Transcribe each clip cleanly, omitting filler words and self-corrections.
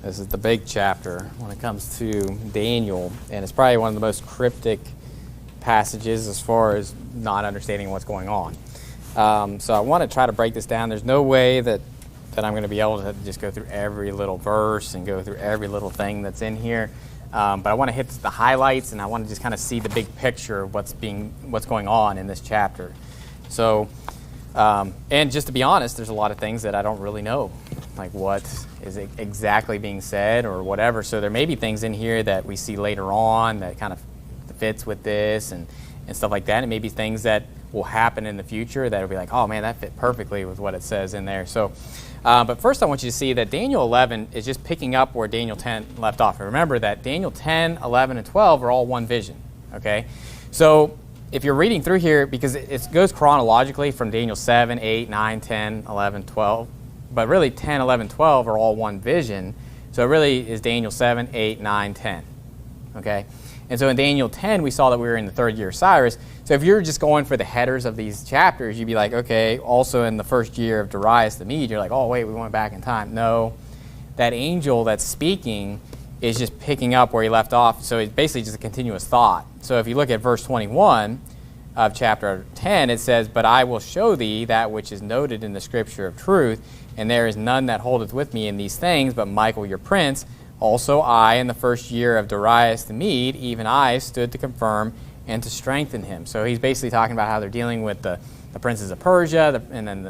This is the big chapter when it comes to Daniel, and it's probably one of the most cryptic passages as far as not understanding what's going on. So I want to try to break this down. There's no way that I'm going to be able to just go through every little verse and go through every little thing that's in here. But I want to hit the highlights, and I want to just kind of see the big picture of what's going on in this chapter. So, and just to be honest, there's a lot of things that I don't really know, like what is exactly being said or whatever. So there may be things in here that we see later on that kind of fits with this and stuff like that. It may be things that will happen in the future that will be like, oh man, that fit perfectly with what it says in there. So, but first I want you to see that Daniel 11 is just picking up where Daniel 10 left off. And remember that Daniel 10, 11, and 12 are all one vision, okay? So if you're reading through here, because it goes chronologically from Daniel 7, 8, 9, 10, 11, 12, but really 10, 11, 12 are all one vision. So it really is Daniel 7, 8, 9, 10, okay? And so in Daniel 10, we saw that we were in the third year of Cyrus. So if you're just going for the headers of these chapters, you'd be like, okay, also in the first year of Darius the Mede, you're like, oh, wait, we went back in time. No, that angel that's speaking is just picking up where he left off. So it's basically just a continuous thought. So if you look at verse 21 of chapter 10, it says, but I will show thee that which is noted in the scripture of truth, and there is none that holdeth with me in these things, but Michael your prince. Also I, in the first year of Darius the Mede, even I stood to confirm and to strengthen him. So he's basically talking about how they're dealing with the princes of Persia, and then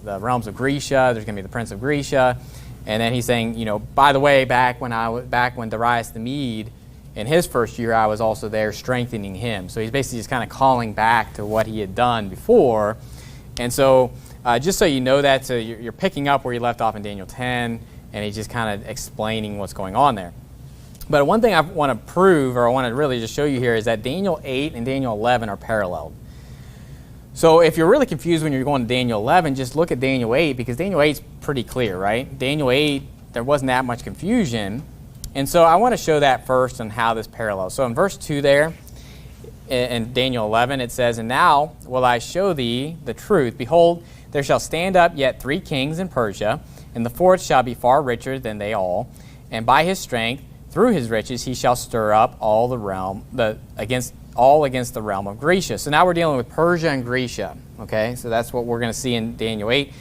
the realms of Grecia. There's going to be the prince of Grecia. And then he's saying, you know, by the way, back when Darius the Mede, in his first year, I was also there strengthening him. So he's basically just kind of calling back to what he had done before. And so just so you know that, so you're picking up where you left off in Daniel 10, and he's just kind of explaining what's going on there. But one thing I want to prove, or I want to really just show you here, is that Daniel 8 and Daniel 11 are paralleled. So if you're really confused when you're going to Daniel 11, just look at Daniel 8, because Daniel 8 is pretty clear, right? Daniel 8, there wasn't that much confusion. And so I want to show that first and how this parallels. So in verse 2 there, in Daniel 11, it says, and now will I show thee the truth. Behold, there shall stand up yet 3 kings in Persia, and the fourth shall be far richer than they all. And by his strength, through his riches, he shall stir up all against the realm of Grecia. So now we're dealing with Persia and Grecia. Okay, so that's what we're going to see in Daniel 8.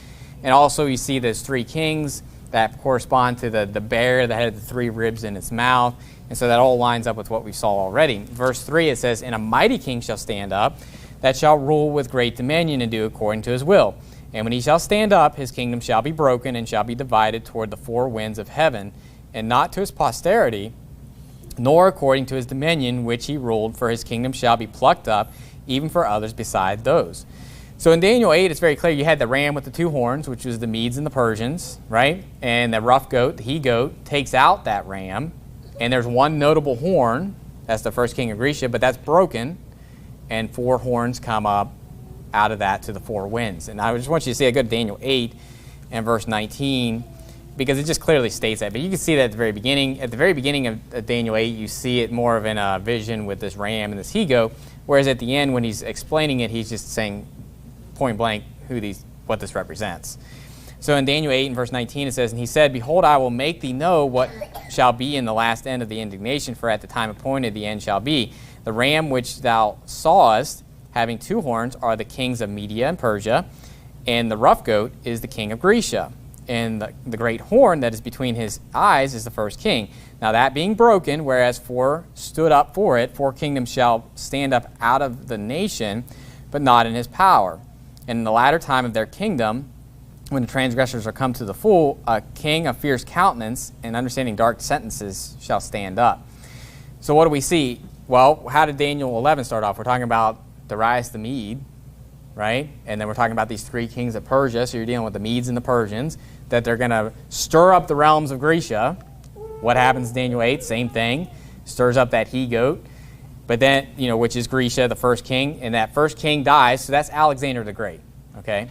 And also you see those 3 kings that correspond to the bear that had the 3 ribs in its mouth. And so that all lines up with what we saw already. Verse 3, it says, and a mighty king shall stand up, that shall rule with great dominion and do according to his will. And when he shall stand up, his kingdom shall be broken and shall be divided toward the 4 winds of heaven, and not to his posterity, nor according to his dominion which he ruled, for his kingdom shall be plucked up, even for others beside those. So in Daniel 8, it's very clear. You had the ram with the 2 horns, which was the Medes and the Persians, right? And the rough goat, the he-goat, takes out that ram, and there's one notable horn, that's the first king of Grecia, but that's broken, and 4 horns come up out of that to the 4 winds. And I just want you to see, I go to Daniel 8 and verse 19, because it just clearly states that. But you can see that at the very beginning. At the very beginning of Daniel 8, you see it more of in a vision with this ram and this he-goat, whereas at the end, when he's explaining it, he's just saying point blank what this represents. So in Daniel 8 and verse 19, it says, and he said, behold, I will make thee know what shall be in the last end of the indignation, for at the time appointed the end shall be. The ram which thou sawest, having 2 horns, are the kings of Media and Persia, and the rough goat is the king of Grecia. And the great horn that is between his eyes is the first king. Now that being broken, whereas 4 stood up for it, 4 kingdoms shall stand up out of the nation, but not in his power. And in the latter time of their kingdom, when the transgressors are come to the full, a king of fierce countenance and understanding dark sentences shall stand up. So what do we see? Well, how did Daniel 11 start off? We're talking about Darius the Mede, right? And then we're talking about these 3 kings of Persia. So you're dealing with the Medes and the Persians, that they're going to stir up the realms of Grecia. What happens in Daniel 8? Same thing. Stirs up that he-goat. But then, which is Grecia, the first king. And that first king dies. So that's Alexander the Great, okay?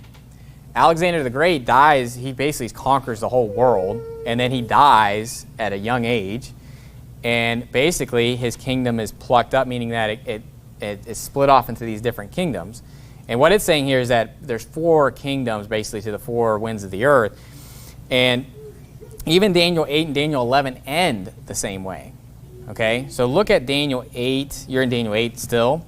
Alexander the Great dies. He basically conquers the whole world. And then he dies at a young age. And basically, his kingdom is plucked up, meaning that it is split off into these different kingdoms. And what it's saying here is that there's 4 kingdoms basically to the 4 winds of the earth. And even Daniel 8 and Daniel 11 end the same way. Okay, so look at Daniel 8. You're in Daniel 8 still.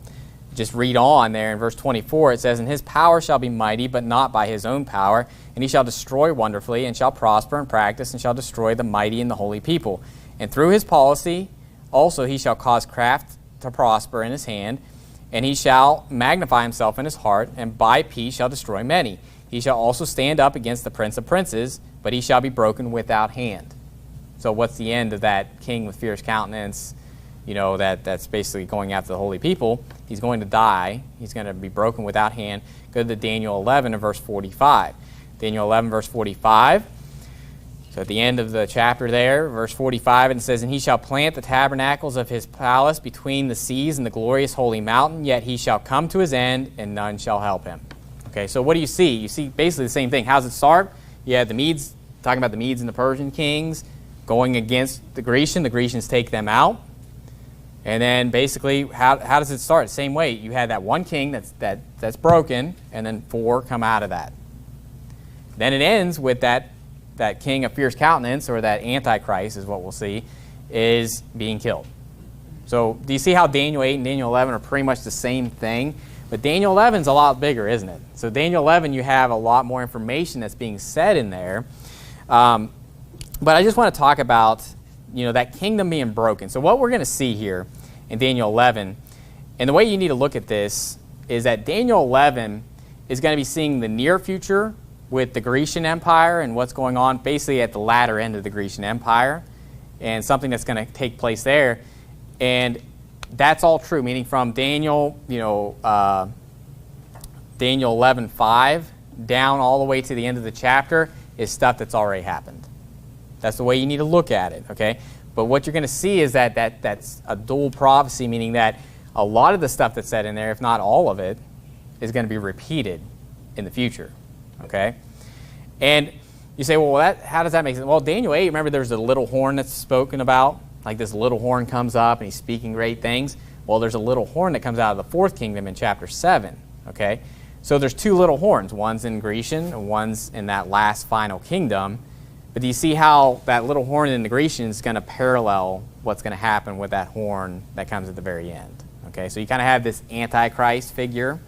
Just read on there in verse 24. It says, "And his power shall be mighty, but not by his own power. And he shall destroy wonderfully, and shall prosper and practice, and shall destroy the mighty and the holy people. And through his policy also he shall cause craft to prosper in his hand. And he shall magnify himself in his heart, and by peace shall destroy many. He shall also stand up against the prince of princes, but he shall be broken without hand." So what's the end of that king with fierce countenance? You know, that's basically going after the holy people. He's going to die. He's going to be broken without hand. Go to Daniel 11 and verse 45. Daniel 11, verse 45. So at the end of the chapter there, verse 45, and it says, "And he shall plant the tabernacles of his palace between the seas and the glorious holy mountain, yet he shall come to his end, and none shall help him." Okay, so what do you see? You see basically the same thing. How does it start? You have the Medes, talking about the Medes and the Persian kings, going against the Grecian. The Grecians take them out. And then basically, how does it start? Same way. You had that one king that's broken, and then 4 come out of that. Then it ends with that king of fierce countenance, or that Antichrist is what we'll see, is being killed. So do you see how Daniel 8 and Daniel 11 are pretty much the same thing? But Daniel 11 is a lot bigger, isn't it? So Daniel 11, you have a lot more information that's being said in there. But I just want to talk about, you know, that kingdom being broken. So what we're going to see here in Daniel 11, and the way you need to look at this is that Daniel 11 is going to be seeing the near future with the Grecian Empire and what's going on basically at the latter end of the Grecian Empire, and something that's going to take place there. And that's all true, meaning from Daniel, Daniel 11:5 down all the way to the end of the chapter is stuff that's already happened. That's the way you need to look at it, okay? But what you're going to see is that's a dual prophecy, meaning that a lot of the stuff that's said in there, if not all of it, is going to be repeated in the future, okay? And you say, well, how does that make sense? Well, Daniel 8, remember there's a little horn that's spoken about? Like this little horn comes up and he's speaking great things. Well, there's a little horn that comes out of the 4th kingdom in chapter 7, okay? So there's 2 little horns. One's in Grecian and one's in that last final kingdom. But do you see how that little horn in the Grecian is going to parallel what's going to happen with that horn that comes at the very end? Okay, so you kind of have this Antichrist figure,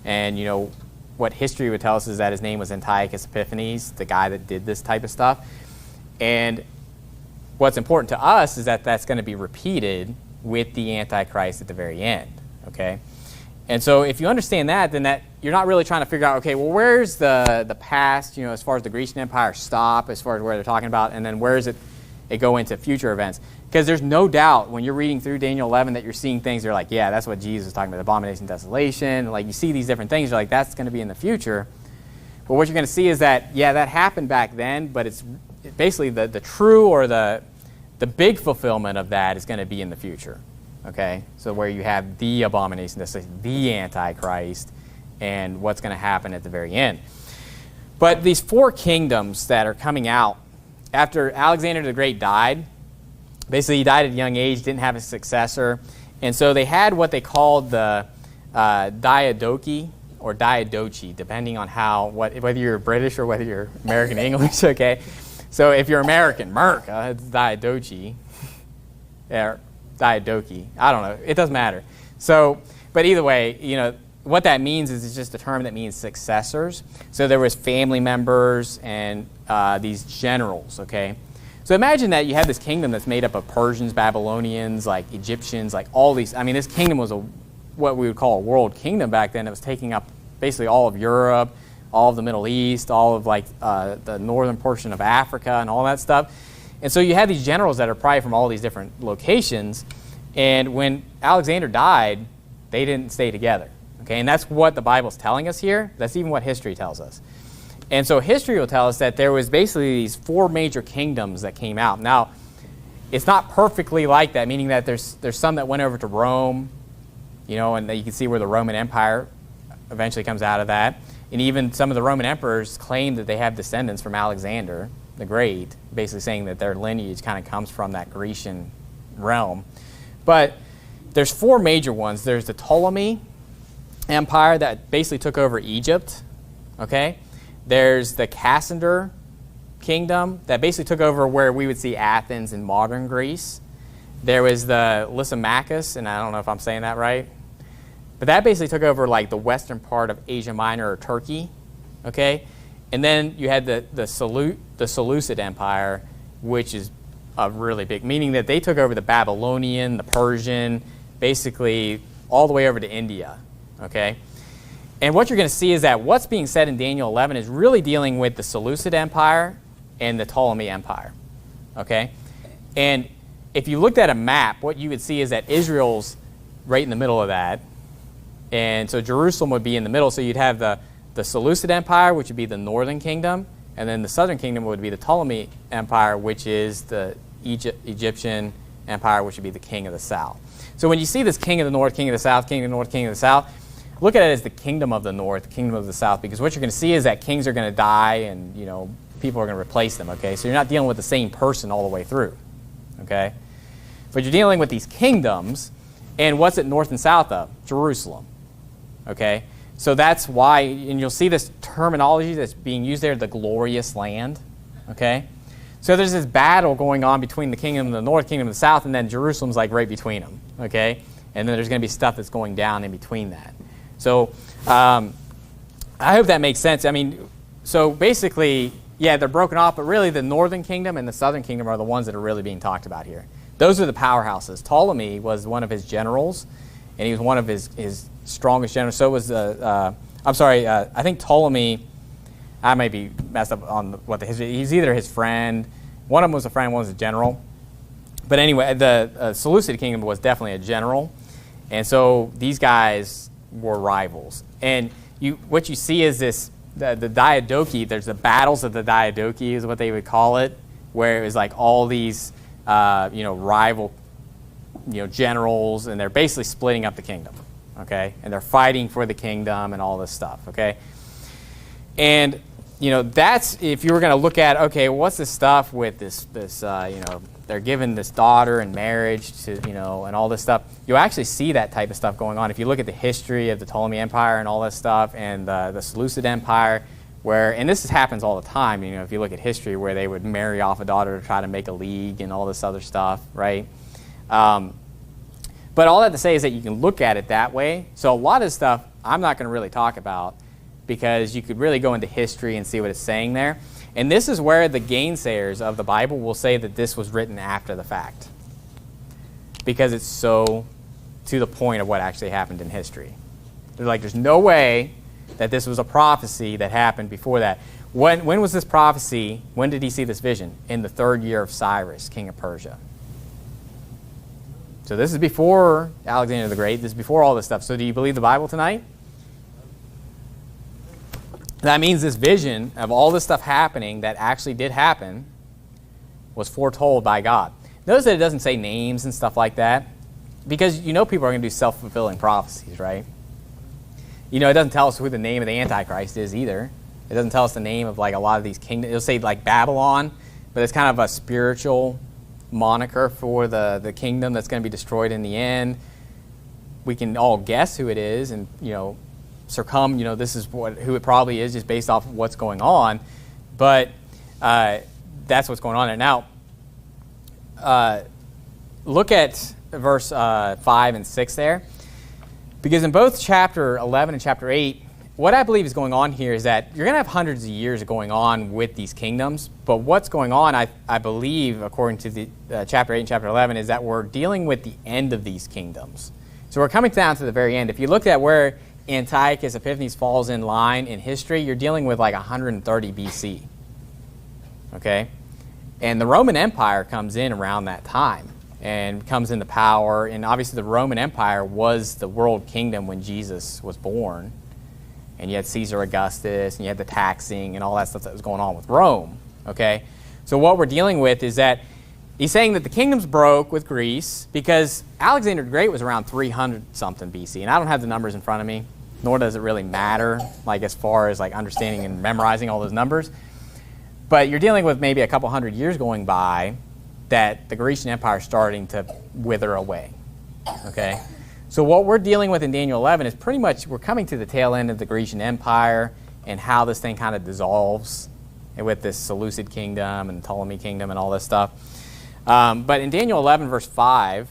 and you know what history would tell us is that his name was Antiochus Epiphanes, the guy that did this type of stuff. And what's important to us is that that's going to be repeated with the Antichrist at the very end. Okay, and so if you understand that, then that you're not really trying to figure out, okay, well, where's the past, as far as the Grecian Empire stop, as far as where they're talking about, and then where does it go into future events? Because there's no doubt when you're reading through Daniel 11 that you're seeing things, you're like, yeah, that's what Jesus is talking about, abomination, desolation. Like, you see these different things, you're like, that's going to be in the future. But what you're going to see is that, yeah, that happened back then, but it's basically the true or the big fulfillment of that is going to be in the future. Okay, so where you have the abomination, the Antichrist, and what's going to happen at the very end. But these 4 kingdoms that are coming out, after Alexander the Great died, basically he died at a young age, didn't have a successor, and so they had what they called the Diadochi, or Diadochi, depending on whether you're British or whether you're American English, okay? So if you're American, it's Diadochi. Yeah, Diadochi. I don't know. It doesn't matter. So, but either way, what that means is it's just a term that means successors. So there was family members and these generals, okay? So imagine that you have this kingdom that's made up of Persians, Babylonians, like Egyptians, like all these. I mean, this kingdom was what we would call a world kingdom back then. It was taking up basically all of Europe, all of the Middle East, all of the northern portion of Africa and all that stuff. And so you have these generals that are probably from all these different locations. And when Alexander died, they didn't stay together. Okay, and that's what the Bible's telling us here. That's even what history tells us. And so history will tell us that there was basically these 4 major kingdoms that came out. Now, it's not perfectly like that, meaning that there's some that went over to Rome, and you can see where the Roman Empire eventually comes out of that. And even some of the Roman emperors claim that they have descendants from Alexander the Great, basically saying that their lineage kind of comes from that Grecian realm. But there's 4 major ones. There's the Ptolemy Empire that basically took over Egypt, okay? There's the Cassander kingdom that basically took over where we would see Athens in modern Greece. There was the Lysimachus, and I don't know if I'm saying that right, but that basically took over like the western part of Asia Minor or Turkey, okay? And then you had the Seleucid Empire, which is a really big, meaning that they took over the Babylonian, the Persian, basically all the way over to India, okay? And what you're going to see is that what's being said in Daniel 11 is really dealing with the Seleucid Empire and the Ptolemy Empire, okay? And if you looked at a map, what you would see is that Israel's right in the middle of that. And so Jerusalem would be in the middle. So you'd have the Seleucid Empire, which would be the northern kingdom. And then the southern kingdom would be the Ptolemy Empire, which is the Egyptian Empire, which would be the king of the south. So when you see this king of the north, king of the south, king of the north, king of the south, look at it as the kingdom of the north, kingdom of the south, because what you're going to see is that kings are going to die and, you know, people are going to replace them, okay? So you're not dealing with the same person all the way through, okay? But you're dealing with these kingdoms, and what's it north and south of? Jerusalem, okay? So that's why, and you'll see this terminology that's being used there, the glorious land, okay? So there's this battle going on between the kingdom of the north, kingdom of the south, and then Jerusalem's like right between them, okay? And then there's going to be stuff that's going down in between that. So I hope that makes sense. I mean, so basically, yeah, they're broken off, but really the northern kingdom and the southern kingdom are the ones that are really being talked about here. Those are the powerhouses. Ptolemy was one of his generals, and he was one of his strongest generals. So was I think Ptolemy, I may be messed up on what the history, he's either his friend, one of them was a friend, one was a general. But anyway, the Seleucid kingdom was definitely a general, and so these guys were rivals. And what you see is this, the Diadochi, there's the battles of the Diadochi is what they would call it, where it was like all these rival generals, and they're basically splitting up the kingdom, okay? And they're fighting for the kingdom and all this stuff, okay? And that's, if you were going to look at, okay, what's this stuff with this they're giving this daughter in marriage to, and all this stuff. You'll actually see that type of stuff going on. If you look at the history of the Ptolemy Empire and all this stuff, and the Seleucid Empire, and this happens all the time, if you look at history, where they would marry off a daughter to try to make a league and all this other stuff, right? But all that to say is that you can look at it that way. So a lot of stuff I'm not going to really talk about, because you could really go into history and see what it's saying there. And this is where the gainsayers of the Bible will say that this was written after the fact, because it's so to the point of what actually happened in history. They're like, there's no way that this was a prophecy that happened before that. When was this prophecy? When did he see this vision? In the 3rd year of Cyrus, king of Persia. So this is before Alexander the Great. This is before all this stuff. So do you believe the Bible tonight? That means this vision of all this stuff happening that actually did happen was foretold by God. Notice that it doesn't say names and stuff like that, because people are going to do self-fulfilling prophecies, right? It doesn't tell us who the name of the Antichrist is either. It doesn't tell us the name of like a lot of these kingdoms. It'll say like Babylon, but it's kind of a spiritual moniker for the kingdom that's going to be destroyed in the end. We can all guess who it is, and this is who it probably is, just based off of what's going on. But that's what's going on there. Now, look at verse 5 and 6 there. Because in both chapter 11 and chapter 8, what I believe is going on here is that you're going to have hundreds of years going on with these kingdoms. But what's going on, I believe, according to the chapter 8 and chapter 11, is that we're dealing with the end of these kingdoms. So we're coming down to the very end. If you look at where Antiochus Epiphanes falls in line in history, you're dealing with like 130 BC. Okay? And the Roman Empire comes in around that time and comes into power. And obviously the Roman Empire was the world kingdom when Jesus was born. And you had Caesar Augustus, and you had the taxing and all that stuff that was going on with Rome. Okay? So what we're dealing with is that he's saying that the kingdoms broke with Greece because Alexander the Great was around 300-something BC. And I don't have the numbers in front of me, nor does it really matter, like as far as like understanding and memorizing all those numbers. But you're dealing with maybe a couple hundred years going by that the Grecian Empire is starting to wither away. Okay? So what we're dealing with in Daniel 11 is pretty much we're coming to the tail end of the Grecian Empire and how this thing kind of dissolves with this Seleucid kingdom and Ptolemy kingdom and all this stuff. But in Daniel 11, verse 5,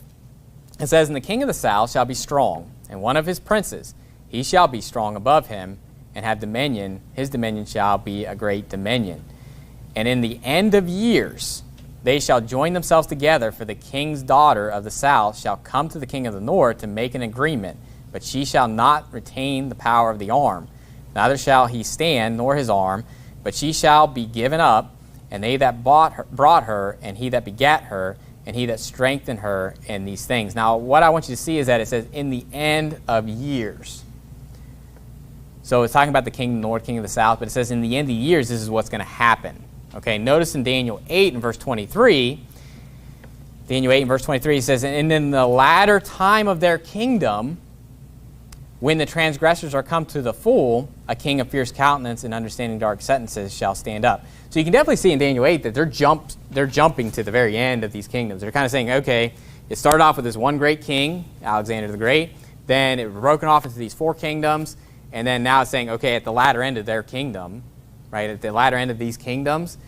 it says, "And the king of the south shall be strong, and one of his princes, he shall be strong above him, and have dominion. His dominion shall be a great dominion. And in the end of years they shall join themselves together, for the king's daughter of the south shall come to the king of the north to make an agreement, but she shall not retain the power of the arm. Neither shall he stand, nor his arm, but she shall be given up, and they that brought her, and he that begat her, and he that strengthened her in these things." Now, what I want you to see is that it says, in the end of years. So it's talking about the king of the north, king of the south, but it says in the end of years, this is what's going to happen. Okay, notice in Daniel 8 and verse 23, Daniel 8 and verse 23, it says, "And in the latter time of their kingdom, when the transgressors are come to the full, a king of fierce countenance and understanding dark sentences shall stand up." So you can definitely see in Daniel 8 that they're jumping to the very end of these kingdoms. They're kind of saying, okay, it started off with this one great king, Alexander the Great, then it was broken off into these 4 kingdoms, and then now it's saying, okay, at the latter end of their kingdom, right, at the latter end of these kingdoms,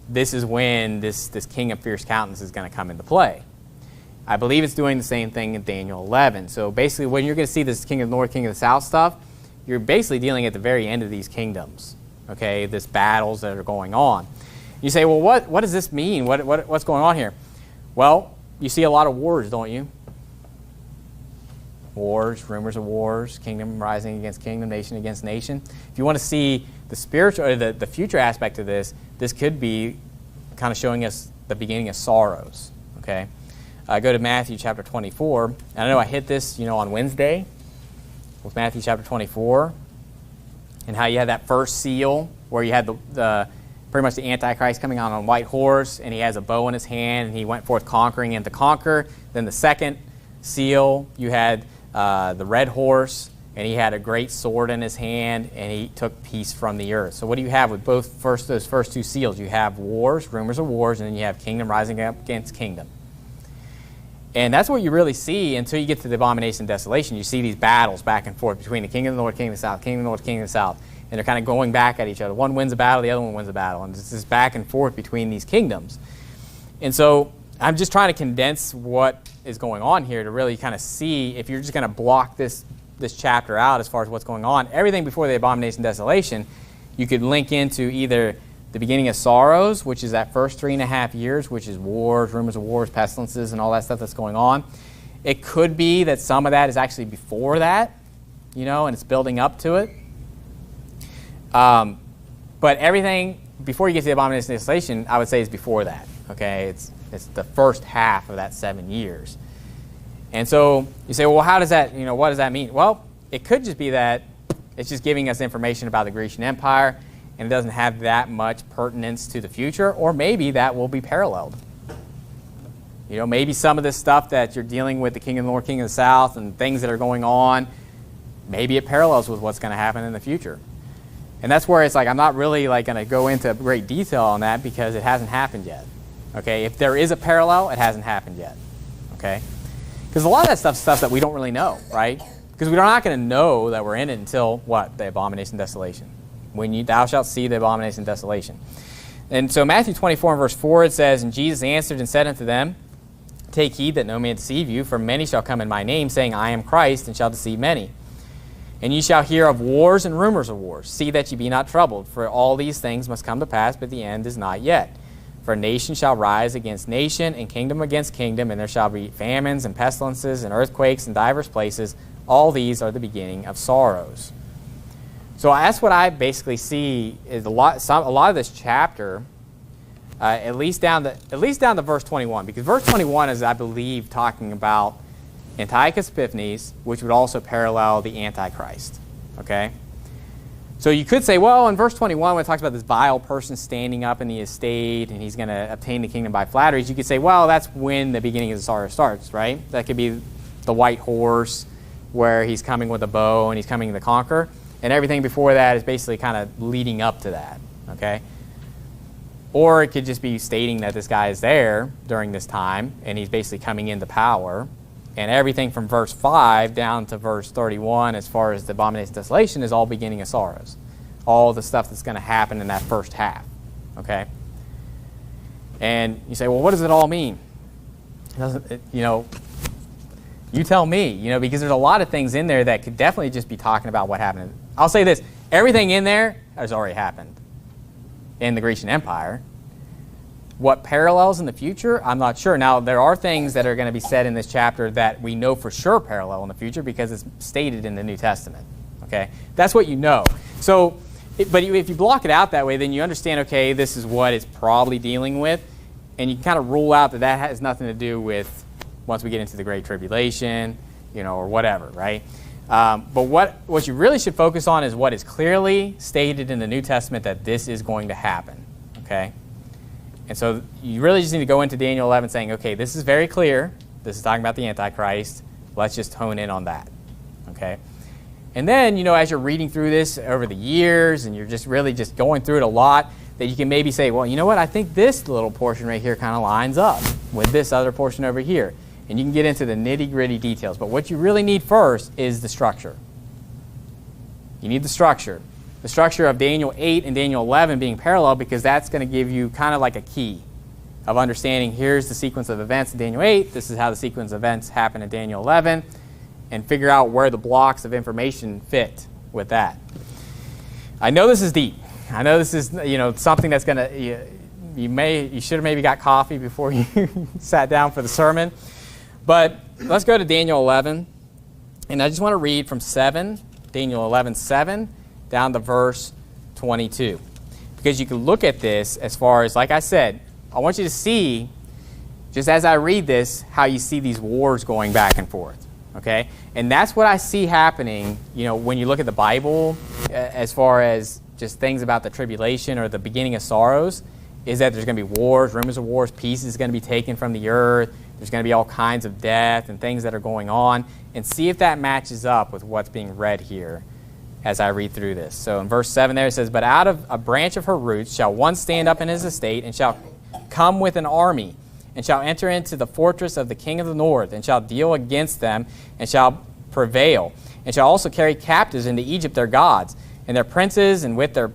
this is when this king of fierce countenance is going to come into play. I believe it's doing the same thing in Daniel 11. So basically, when you're going to see this king of the north, king of the south stuff, you're basically dealing at the very end of these kingdoms, okay, this battles that are going on. You say, well, what does this mean? What's going on here? Well, you see a lot of wars, don't you? Wars, rumors of wars, kingdom rising against kingdom, nation against nation. If you want to see the spiritual or the future aspect of this, this could be kind of showing us the beginning of sorrows, okay? Go to Matthew chapter 24. And I know I hit this, on Wednesday with Matthew chapter 24 and how you had that first seal where you had the pretty much the Antichrist coming on a white horse, and he has a bow in his hand, and he went forth conquering and to conquer. Then the second seal, you had the red horse, and he had a great sword in his hand, and he took peace from the earth. So what do you have with those first 2 seals? You have wars, rumors of wars, and then you have kingdom rising up against kingdom. And that's what you really see until you get to the abomination of desolation. You see these battles back and forth between the king of the north, king of the south, king of the north, king of the south. And they're kind of going back at each other. One wins a battle, the other one wins a battle. And it's this back and forth between these kingdoms. And so I'm just trying to condense what is going on here to really kind of see, if you're just going to block this chapter out as far as what's going on, everything before the abomination of desolation, you could link into either the beginning of sorrows, which is that first 3.5 years, which is wars, rumors of wars, pestilences, and all that stuff that's going on. It could be that some of that is actually before that, and it's building up to it. But everything before you get to the abomination of desolation, I would say is before that. Okay, it's the first half of that 7 years. And so you say, well, how does that, what does that mean? Well, it could just be that it's just giving us information about the Grecian Empire, and it doesn't have that much pertinence to the future, or maybe that will be paralleled. Maybe some of this stuff that you're dealing with, the king of the north, king of the south, and things that are going on, maybe it parallels with what's going to happen in the future. And that's where it's like, I'm not really going to go into great detail on that because it hasn't happened yet. Okay, if there is a parallel, it hasn't happened yet. Okay, because a lot of that stuff that we don't really know, right? Because we're not going to know that we're in it until what? The abomination of desolation. When thou shalt see the abomination of desolation. And so Matthew 24 and verse 4, it says, "And Jesus answered and said unto them, Take heed that no man deceive you, for many shall come in my name, saying, I am Christ, and shall deceive many. And ye shall hear of wars and rumors of wars. See that ye be not troubled, for all these things must come to pass, but the end is not yet. For nation shall rise against nation, and kingdom against kingdom, and there shall be famines and pestilences and earthquakes in divers places. All these are the beginning of sorrows." So that's what I basically see is a lot of this chapter, at least down to verse 21, because verse 21 is, I believe, talking about Antiochus Epiphanes, which would also parallel the Antichrist. Okay, so you could say, well, in verse 21, when it talks about this vile person standing up in the estate and he's going to obtain the kingdom by flatteries, you could say, well, that's when the beginning of the sorrow starts, right? That could be the white horse, where he's coming with a bow and he's coming to conquer. And everything before that is basically kind of leading up to that, okay? Or it could just be stating that this guy is there during this time and he's basically coming into power. And everything from verse 5 down to verse 31, as far as the abomination of desolation, is all beginning of sorrows. All the stuff that's going to happen in that first half, okay? And you say, well, what does it all mean? You tell me, because there's a lot of things in there that could definitely just be talking about what happened. I'll say this, everything in there has already happened in the Grecian Empire. What parallels in the future, I'm not sure. Now, there are things that are going to be said in this chapter that we know for sure parallel in the future because it's stated in the New Testament, okay? That's what you know. So, but if you block it out that way, then you understand, okay, this is what it's probably dealing with, and you can kind of rule out that that has nothing to do with once we get into the Great Tribulation, or whatever, right? But what you really should focus on is what is clearly stated in the New Testament that this is going to happen, okay? And so you really just need to go into Daniel 11 saying, okay, this is very clear. This is talking about the Antichrist. Let's just hone in on that, okay? And then, as you're reading through this over the years and you're just really just going through it a lot, that you can maybe say, well, you know what? I think this little portion right here kind of lines up with this other portion over here. And you can get into the nitty-gritty details. But what you really need first is the structure. You need the structure. The structure of Daniel 8 and Daniel 11 being parallel, because that's going to give you kind of like a key of understanding here's the sequence of events in Daniel 8, this is how the sequence of events happen in Daniel 11, and figure out where the blocks of information fit with that. I know this is deep. I know this is something that's going to, you should have maybe got coffee before you sat down for the sermon. But let's go to Daniel 11, and I just want to read from Daniel 11:7, down to verse 22. Because you can look at this as far as, like I said, I want you to see, just as I read this, how you see these wars going back and forth, okay? And that's what I see happening, when you look at the Bible, as far as just things about the tribulation or the beginning of sorrows, is that there's going to be wars, rumors of wars, peace is going to be taken from the earth, there's going to be all kinds of death and things that are going on, and see if that matches up with what's being read here as I read through this. So in verse 7 there it says, "But out of a branch of her roots shall one stand up in his estate, and shall come with an army, and shall enter into the fortress of the king of the north, and shall deal against them, and shall prevail, and shall also carry captives into Egypt their gods, and their princes, and with their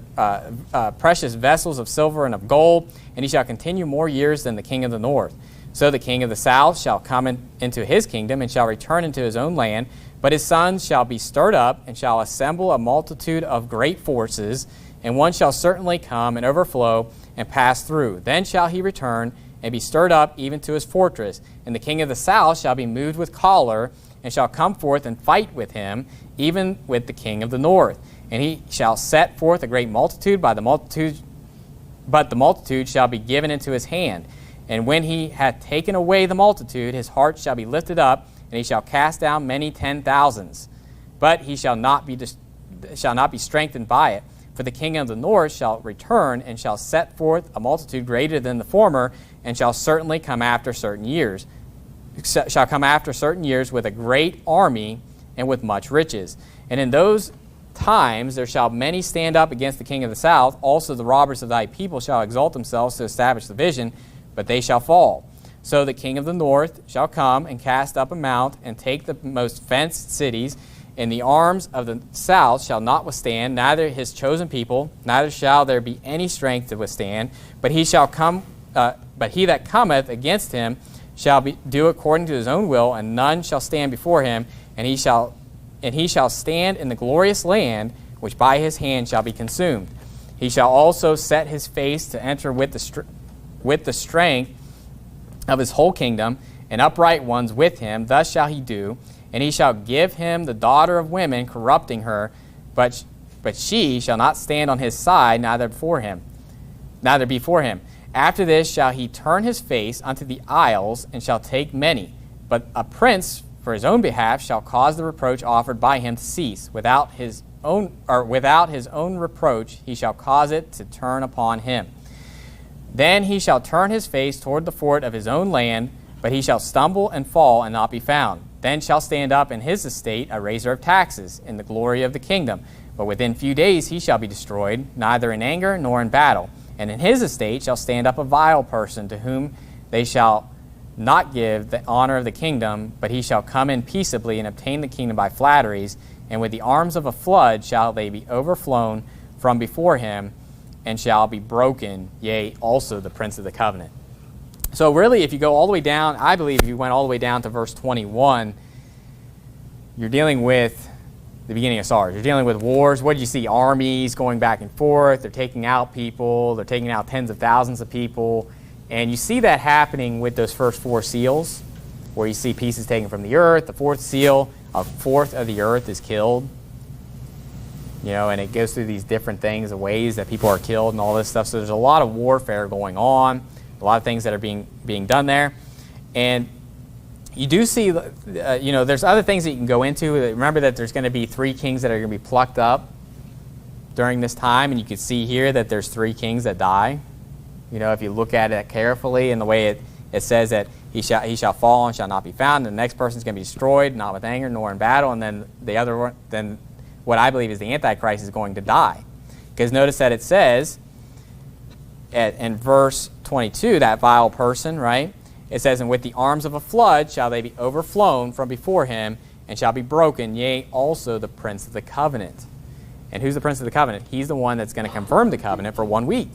precious vessels of silver and of gold, and he shall continue more years than the king of the north. So the king of the south shall come into his kingdom, and shall return into his own land, but his sons shall be stirred up, and shall assemble a multitude of great forces, and one shall certainly come and overflow and pass through. Then shall he return and be stirred up even to his fortress. And the king of the south shall be moved with choler, and shall come forth and fight with him, even with the king of the north. And he shall set forth a great multitude, but the multitude shall be given into his hand. And when he hath taken away the multitude, his heart shall be lifted up, and he shall cast down many 10,000s. But he shall not be strengthened by it. For the king of the north shall return, and shall set forth a multitude greater than the former, and shall certainly come after certain years. Shall come after certain years with a great army and with much riches. And in those times there shall many stand up against the king of the south. Also the robbers of thy people shall exalt themselves to establish the vision, but they shall fall. So the king of the north shall come and cast up a mount, and take the most fenced cities, and the arms of the south shall not withstand, neither his chosen people, neither shall there be any strength to withstand. But he that cometh against him shall do according to his own will, and none shall stand before him. And he shall stand in the glorious land, which by his hand shall be consumed. He shall also set his face to enter with the strength of his whole kingdom, and upright ones with him. Thus shall he do. And he shall give him the daughter of women, corrupting her, but she shall not stand on his side, neither before him. After this shall he turn his face unto the isles, and shall take many. But a prince for his own behalf shall cause the reproach offered by him to cease. Without his own reproach he shall cause it to turn upon him. Then he shall turn his face toward the fort of his own land, but he shall stumble and fall and not be found. Then shall stand up in his estate a raiser of taxes in the glory of the kingdom. But within few days he shall be destroyed, neither in anger nor in battle. And in his estate shall stand up a vile person, to whom they shall not give the honor of the kingdom, but he shall come in peaceably and obtain the kingdom by flatteries. And with the arms of a flood shall they be overflown from before him. and shall be broken, yea, also the prince of the covenant. So really, if you go all the way down, I believe if you went all the way down to verse 21, you're dealing with the beginning of SARS. You're dealing with wars. What do you see? Armies going back and forth. They're taking out people. They're taking out tens of thousands of people. And you see that happening with those first 4 seals, where you see pieces taken from the earth. The 4th seal, a fourth of the earth is killed. And it goes through these different things, the ways that people are killed and all this stuff. So there's a lot of warfare going on, a lot of things that are being done there. And you do see, there's other things that you can go into. Remember that there's going to be 3 kings that are going to be plucked up during this time. And you can see here that there's 3 kings that die. If you look at it carefully, and the way it says that he shall fall and shall not be found. And the next person's going to be destroyed, not with anger nor in battle. And then the other one, then what I believe is the Antichrist is going to die. Because notice that it says in verse 22, that vile person, right? It says, and with the arms of a flood shall they be overflown from before him, and shall be broken, yea, also the prince of the covenant. And who's the prince of the covenant? He's the one that's going to confirm the covenant for 1 week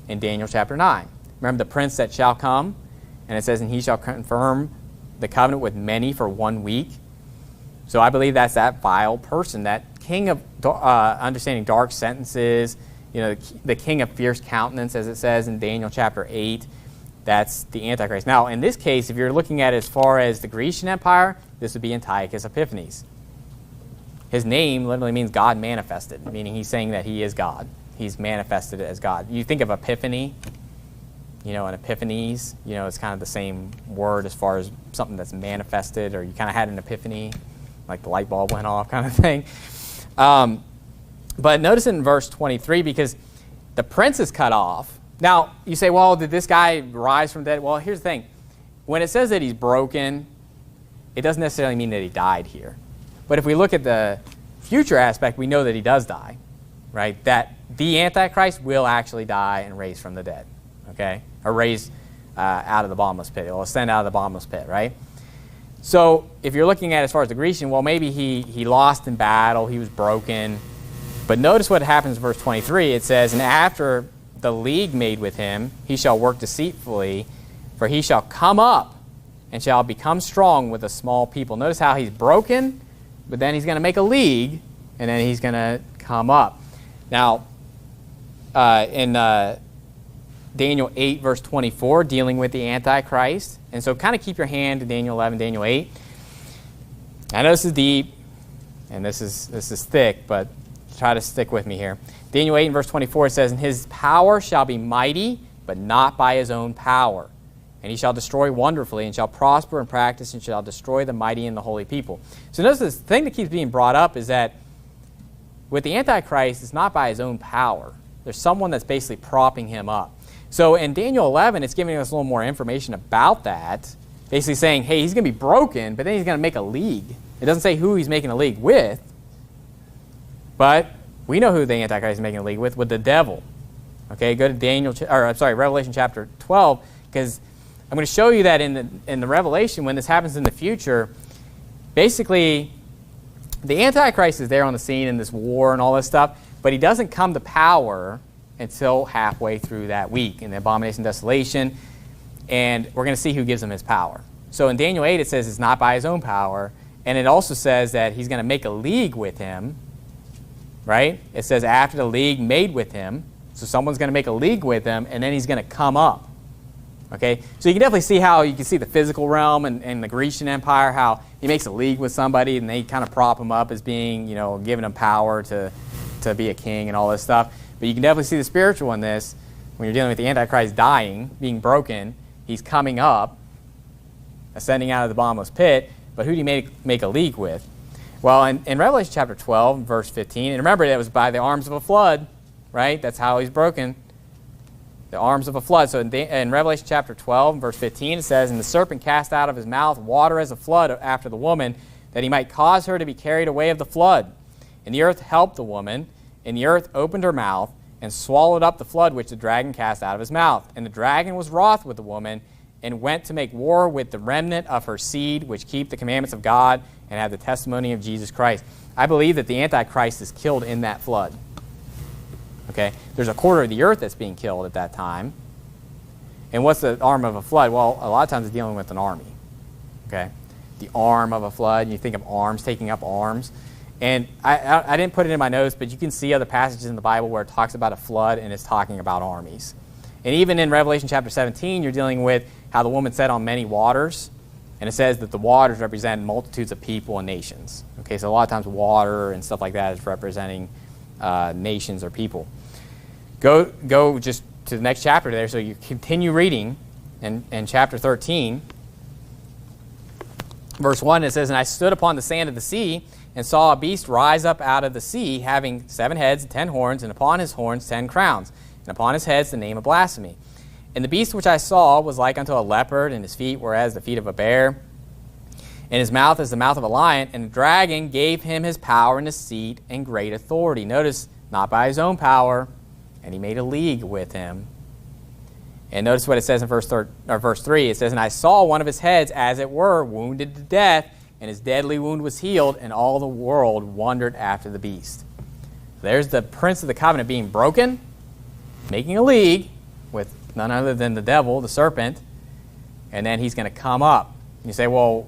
in Daniel chapter 9. Remember the prince that shall come? And it says, and he shall confirm the covenant with many for 1 week. So I believe that's that vile person, that king of understanding dark sentences, the king of fierce countenance, as it says in Daniel chapter 8. That's the Antichrist. Now, in this case, if you're looking at it as far as the Grecian Empire, this would be Antiochus Epiphanes. His name literally means God manifested, meaning he's saying that he is God. He's manifested as God. You think of Epiphany, and Epiphanies, it's kind of the same word as far as something that's manifested, or you kind of had an epiphany, like the light bulb went off kind of thing. But notice in verse 23, because the prince is cut off. Now, you say, well, did this guy rise from the dead? Well, here's the thing. When it says that he's broken, it doesn't necessarily mean that he died here. But if we look at the future aspect, we know that he does die, right? That the Antichrist will actually die and raise from the dead, okay? Or raise out of the bottomless pit. He'll ascend out of the bottomless pit, right? So if you're looking at as far as the Grecian, well, maybe he lost in battle, he was broken. But notice what happens in verse 23. It says, and after the league made with him, he shall work deceitfully, for he shall come up and shall become strong with a small people. Notice how he's broken, but then he's going to make a league, and then he's going to come up. Now, in Daniel 8, verse 24, dealing with the Antichrist. And so kind of keep your hand to Daniel 11, Daniel 8. I know this is deep, and this is thick, but try to stick with me here. Daniel 8 and verse 24, it says, and his power shall be mighty, but not by his own power. And he shall destroy wonderfully, and shall prosper in practice, and shall destroy the mighty and the holy people. So notice this thing that keeps being brought up is that with the Antichrist, it's not by his own power. There's someone that's basically propping him up. So in Daniel 11, it's giving us a little more information about that, basically saying, hey, he's going to be broken, but then he's going to make a league. It doesn't say who he's making a league with, but we know who the Antichrist is making a league with the devil. Okay, go to Revelation chapter 12, because I'm going to show you that in the Revelation, when this happens in the future, basically the Antichrist is there on the scene in this war and all this stuff, but he doesn't come to power until halfway through that week in the abomination of desolation, and we're going to see who gives him his power. So in Daniel 8, it says it's not by his own power, and it also says that he's going to make a league with him, right? It says after the league made with him, so someone's going to make a league with him, and then he's going to come up. Okay, so you can definitely see how you can see the physical realm and the Grecian Empire, how he makes a league with somebody, and they kind of prop him up as being, giving him power to be a king and all this stuff. But you can definitely see the spiritual in this when you're dealing with the Antichrist dying, being broken. He's coming up, ascending out of the bottomless pit. But who do you make a league with? Well, in Revelation chapter 12, verse 15, and remember that was by the arms of a flood, right? That's how he's broken. The arms of a flood. So in Revelation chapter 12, verse 15, it says, and the serpent cast out of his mouth water as a flood after the woman, that he might cause her to be carried away of the flood. And the earth helped the woman, and the earth opened her mouth, and swallowed up the flood which the dragon cast out of his mouth. And the dragon was wroth with the woman, and went to make war with the remnant of her seed, which keep the commandments of God, and have the testimony of Jesus Christ. I believe that the Antichrist is killed in that flood. Okay, there's a quarter of the earth that's being killed at that time. And what's the arm of a flood? Well, a lot of times it's dealing with an army. Okay, the arm of a flood. You think of arms taking up arms. And I didn't put it in my notes, but you can see other passages in the Bible where it talks about a flood and it's talking about armies. And even in Revelation chapter 17, you're dealing with how the woman sat on many waters. And it says that the waters represent multitudes of people and nations. Okay, so a lot of times water and stuff like that is representing nations or people. Go just to the next chapter there. So you continue reading in chapter 13. Verse 1, it says, "And I stood upon the sand of the sea, and saw a beast rise up out of the sea, having 7 heads and 10 horns, and upon his horns 10 crowns, and upon his heads the name of blasphemy. And the beast which I saw was like unto a leopard, and his feet were as the feet of a bear, and his mouth as the mouth of a lion. And the dragon gave him his power and his seat and great authority." Notice, not by his own power, and he made a league with him. And notice what it says in verse 3. It says, "And I saw one of his heads, as it were, wounded to death, and his deadly wound was healed, and all the world wondered after the beast." There's the prince of the covenant being broken, making a league with none other than the devil, the serpent, and then he's going to come up. You say, well,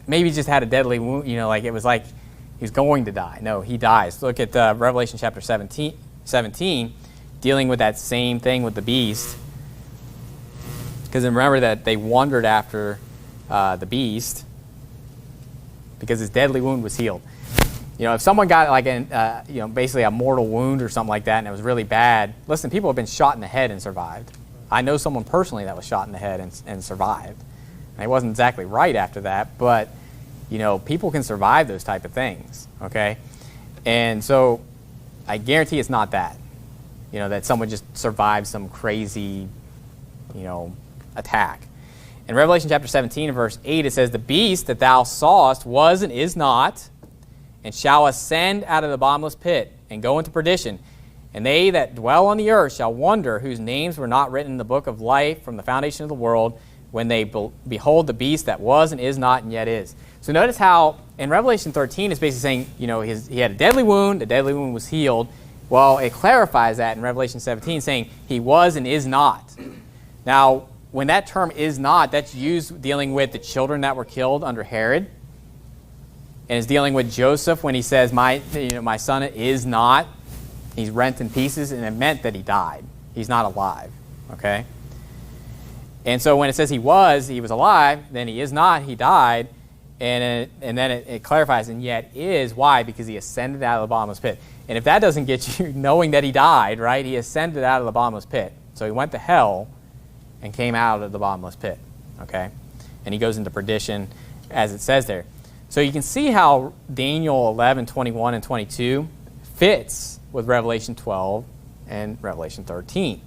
maybe he just had a deadly wound, like it was like he's going to die. No, he dies. Look at Revelation chapter 17, dealing with that same thing with the beast. Because remember that they wondered after the beast, because his deadly wound was healed. If someone got like basically a mortal wound or something like that, and it was really bad, listen, people have been shot in the head and survived. I know someone personally that was shot in the head and survived. And it wasn't exactly right after that, but people can survive those type of things. Okay, and so I guarantee it's not that. That someone just survived some crazy, attack. In Revelation chapter 17 and verse 8, it says, "The beast that thou sawest was and is not, and shall ascend out of the bottomless pit, and go into perdition. And they that dwell on the earth shall wonder, whose names were not written in the book of life from the foundation of the world, when they behold the beast that was and is not and yet is." So notice how in Revelation 13 it's basically saying, he had a deadly wound, the deadly wound was healed. Well, it clarifies that in Revelation 17, saying he was and is not. Now, when that term "is not," that's used dealing with the children that were killed under Herod. And it's dealing with Joseph when he says, my son is not. He's rent in pieces, and it meant that he died. He's not alive. Okay? And so when it says he was alive, then he is not, he died. And then it clarifies, and yet is. Why? Because he ascended out of the bottomless pit. And if that doesn't get you knowing that he died, right? He ascended out of the bottomless pit. So he went to hell and came out of the bottomless pit. Okay? And he goes into perdition, as it says there. So you can see how Daniel 11, 21, and 22 fits with Revelation 12 and Revelation 13.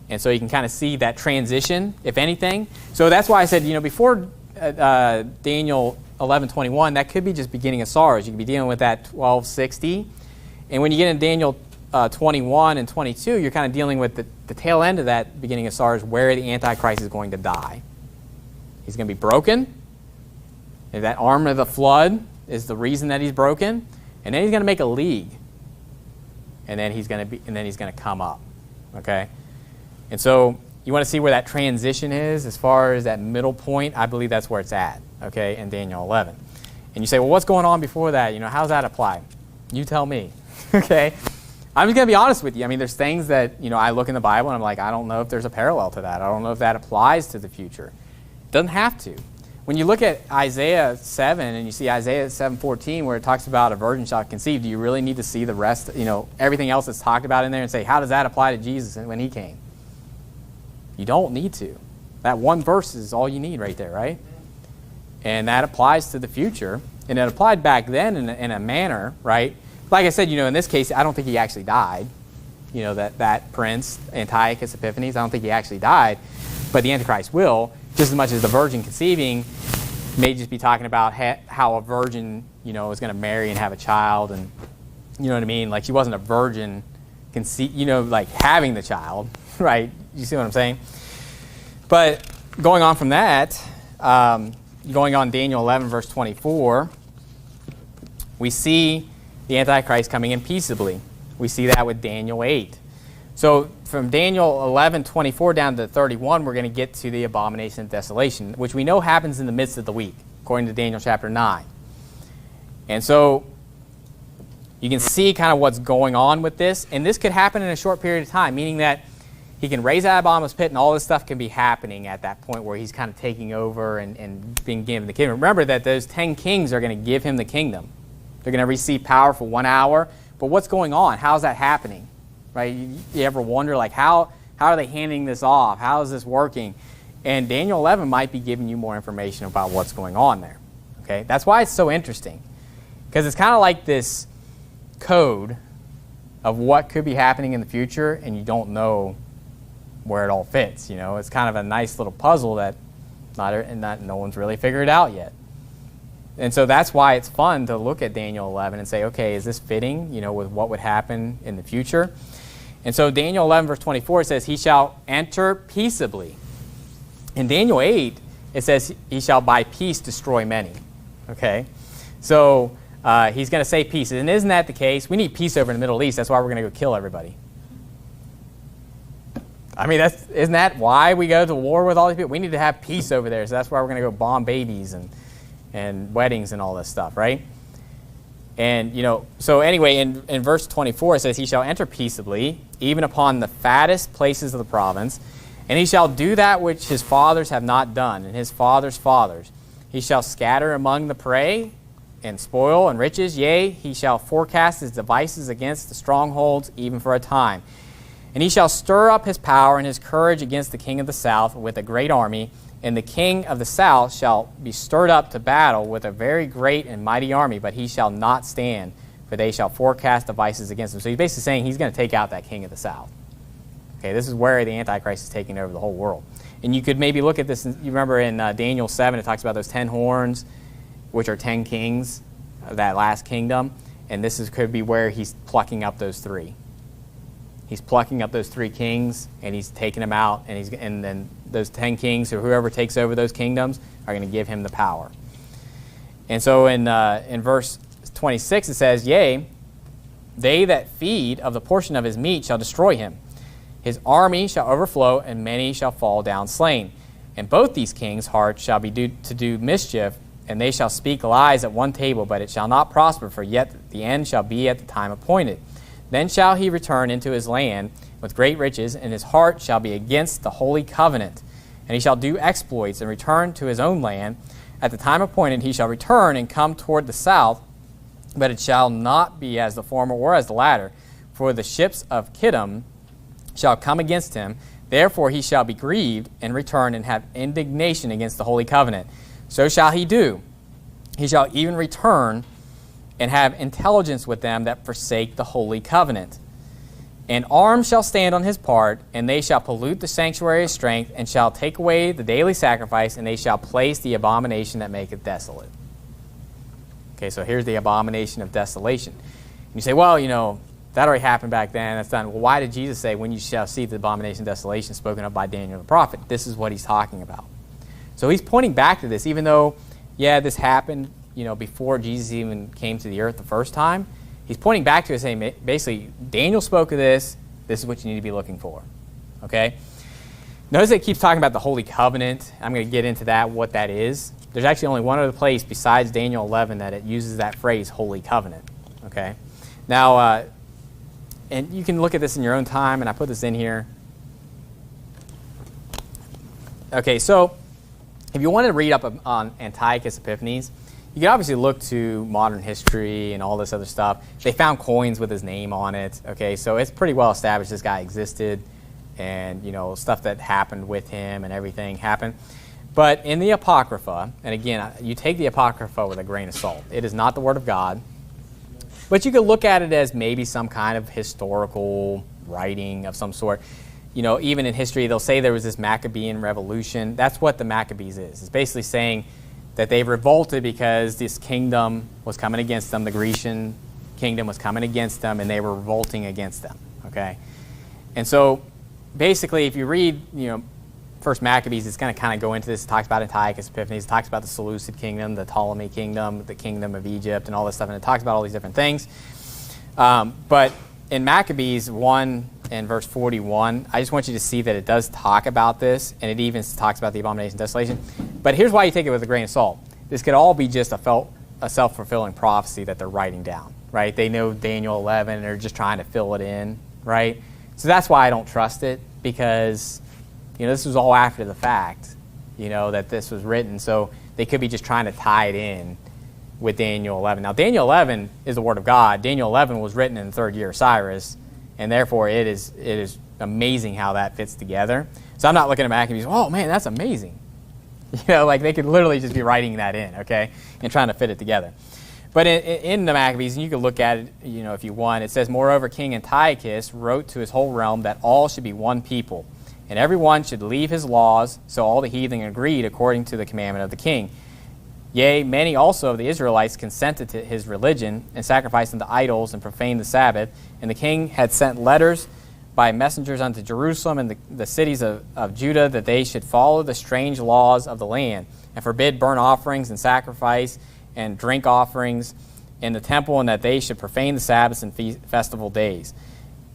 And so you can kind of see that transition, if anything. So that's why I said, before Daniel 11:21, that could be just beginning of sorrows. You could be dealing with that 1260. And when you get into Daniel 21 and 22, you're kind of dealing with the tail end of that beginning of sorrows, where the Antichrist is going to die. He's going to be broken. And that arm of the flood is the reason that he's broken. And then he's going to make a league. And then he's going to come up. Okay? And so you want to see where that transition is as far as that middle point. I believe that's where it's at, okay, in Daniel 11. And you say, well, what's going on before that? How does that apply? You tell me, okay? I'm just going to be honest with you. I mean, there's things that, I look in the Bible and I'm like, I don't know if there's a parallel to that. I don't know if that applies to the future. It doesn't have to. When you look at Isaiah 7 and you see Isaiah 7:14 where it talks about a virgin shall conceive, do you really need to see the rest, everything else that's talked about in there and say, how does that apply to Jesus when he came? You don't need to. That one verse is all you need right there, right? And that applies to the future. And it applied back then in a manner, right? Like I said, in this case, I don't think he actually died. That prince, Antiochus Epiphanes, I don't think he actually died. But the Antichrist will, just as much as the virgin conceiving may just be talking about how a virgin, is going to marry and have a child. And you know what I mean? Like she wasn't a virgin, like having the child, right? You see what I'm saying? But going on from that, going on Daniel 11, verse 24, we see the Antichrist coming in peaceably We see that with Daniel 8. So from Daniel 11:24 down to 31, we're going to get to the abomination of desolation, which we know happens in the midst of the week, according to Daniel chapter 9. And so you can see kind of what's going on with this. And this could happen in a short period of time, meaning that he can raise out of the bottomless pit, and all this stuff can be happening at that point where he's kind of taking over and being given the kingdom. Remember that those 10 kings are going to give him the kingdom. They're going to receive power for 1 hour. But what's going on? How's that happening? Right? You ever wonder, like, how are they handing this off? How is this working? And Daniel 11 might be giving you more information about what's going on there. Okay? That's why it's so interesting. Because it's kind of like this code of what could be happening in the future, and you don't know where it all fits. You know, it's kind of a nice little puzzle that no one's really figured out yet. And so that's why it's fun to look at Daniel 11 and say, okay, is this fitting, you know, with what would happen in the future? And so Daniel 11 verse 24 says, he shall enter peaceably. In Daniel 8, it says, he shall by peace destroy many. Okay? So he's going to say peace. And isn't that the case? We need peace over in the Middle East. That's why we're going to go kill everybody. I mean, isn't that why we go to war with all these people? We need to have peace over there. So that's why we're going to go bomb babies and weddings and all this stuff, right? And, you know, so anyway, in verse 24, it says, he shall enter peaceably, even upon the fattest places of the province, and he shall do that which his fathers have not done, and his fathers' fathers. He shall scatter among the prey, and spoil and riches, yea, he shall forecast his devices against the strongholds, even for a time. And he shall stir up his power and his courage against the king of the south with a great army, and the king of the south shall be stirred up to battle with a very great and mighty army, but he shall not stand, for they shall forecast devices against him. So he's basically saying he's going to take out that king of the south. Okay, this is where the Antichrist is taking over the whole world. And you could maybe look at this, you remember in Daniel 7, it talks about those 10 horns, which are 10 kings of that last kingdom. And this could be where he's plucking up those 3. He's plucking up those 3 kings, and he's taking them out, and then those 10 kings, or whoever takes over those kingdoms, are going to give him the power. And so in verse 26 it says, yea, they that feed of the portion of his meat shall destroy him. His army shall overflow, and many shall fall down slain. And both these kings' hearts shall be to do mischief, and they shall speak lies at one table, but it shall not prosper, for yet the end shall be at the time appointed. Then shall he return into his land with great riches, and his heart shall be against the holy covenant. And he shall do exploits and return to his own land. At the time appointed he shall return and come toward the south, but it shall not be as the former or as the latter. For the ships of Kittim shall come against him. Therefore he shall be grieved and return and have indignation against the holy covenant. So shall he do. He shall even return and have intelligence with them that forsake the holy covenant. And arms shall stand on his part, and they shall pollute the sanctuary of strength, and shall take away the daily sacrifice, and they shall place the abomination that maketh desolate. Okay, so here's the abomination of desolation. And you say, well, you know, that already happened back then, that's done. Well, why did Jesus say, when you shall see the abomination of desolation spoken of by Daniel the prophet? This is what he's talking about. So he's pointing back to this, even though, yeah, this happened, you know, before Jesus even came to the earth the first time. He's pointing back to it, saying, basically, Daniel spoke of this. This is what you need to be looking for. Okay? Notice that it keeps talking about the Holy Covenant. I'm going to get into that, what that is. There's actually only one other place besides Daniel 11 that it uses that phrase, Holy Covenant. Okay? Now, and you can look at this in your own time, and I put this in here. Okay, so if you want to read up on Antiochus Epiphanes, you can obviously look to modern history and all this other stuff. They found coins with his name on it. Okay, so it's pretty well established this guy existed, and you know, stuff that happened with him and everything happened. But in the Apocrypha, and again, you take the Apocrypha with a grain of salt. It is not the Word of God, but you could look at it as maybe some kind of historical writing of some sort. You know, even in history, they'll say there was this Maccabean revolution. That's what the Maccabees is. It's basically saying that they revolted because this kingdom was coming against them. The Grecian kingdom was coming against them, and they were revolting against them. Okay, and so basically, if you read, you know, First Maccabees, it's going to kind of go into this. It talks about Antiochus Epiphanes. It talks about the Seleucid kingdom, the Ptolemy kingdom, the kingdom of Egypt, and all this stuff. And it talks about all these different things. But in Maccabees 1 and verse 41, I just want you to see that it does talk about this, and it even talks about the abomination of desolation. But here's why you take it with a grain of salt. This could all be just a self-fulfilling prophecy that they're writing down, right? They know Daniel 11, and they're just trying to fill it in, right? So that's why I don't trust it, because, this was all after the fact, that this was written. So they could be just trying to tie it in with Daniel 11. Now, Daniel 11 is the Word of God. Daniel 11 was written in the 3rd year of Cyrus, and therefore it is amazing how that fits together. So I'm not looking at Maccabees, oh man, that's amazing. Like they could literally just be writing that in, okay, and trying to fit it together. But in the Maccabees, and you can look at it, if you want, it says, moreover, King Antiochus wrote to his whole realm that all should be one people, and every one should leave his laws, so all the heathen agreed according to the commandment of the king. Yea, many also of the Israelites consented to his religion, and sacrificed unto idols, and profaned the Sabbath. And the king had sent letters by messengers unto Jerusalem and the cities of Judah, that they should follow the strange laws of the land, and forbid burnt offerings and sacrifice and drink offerings in the temple, and that they should profane the Sabbaths and festival days.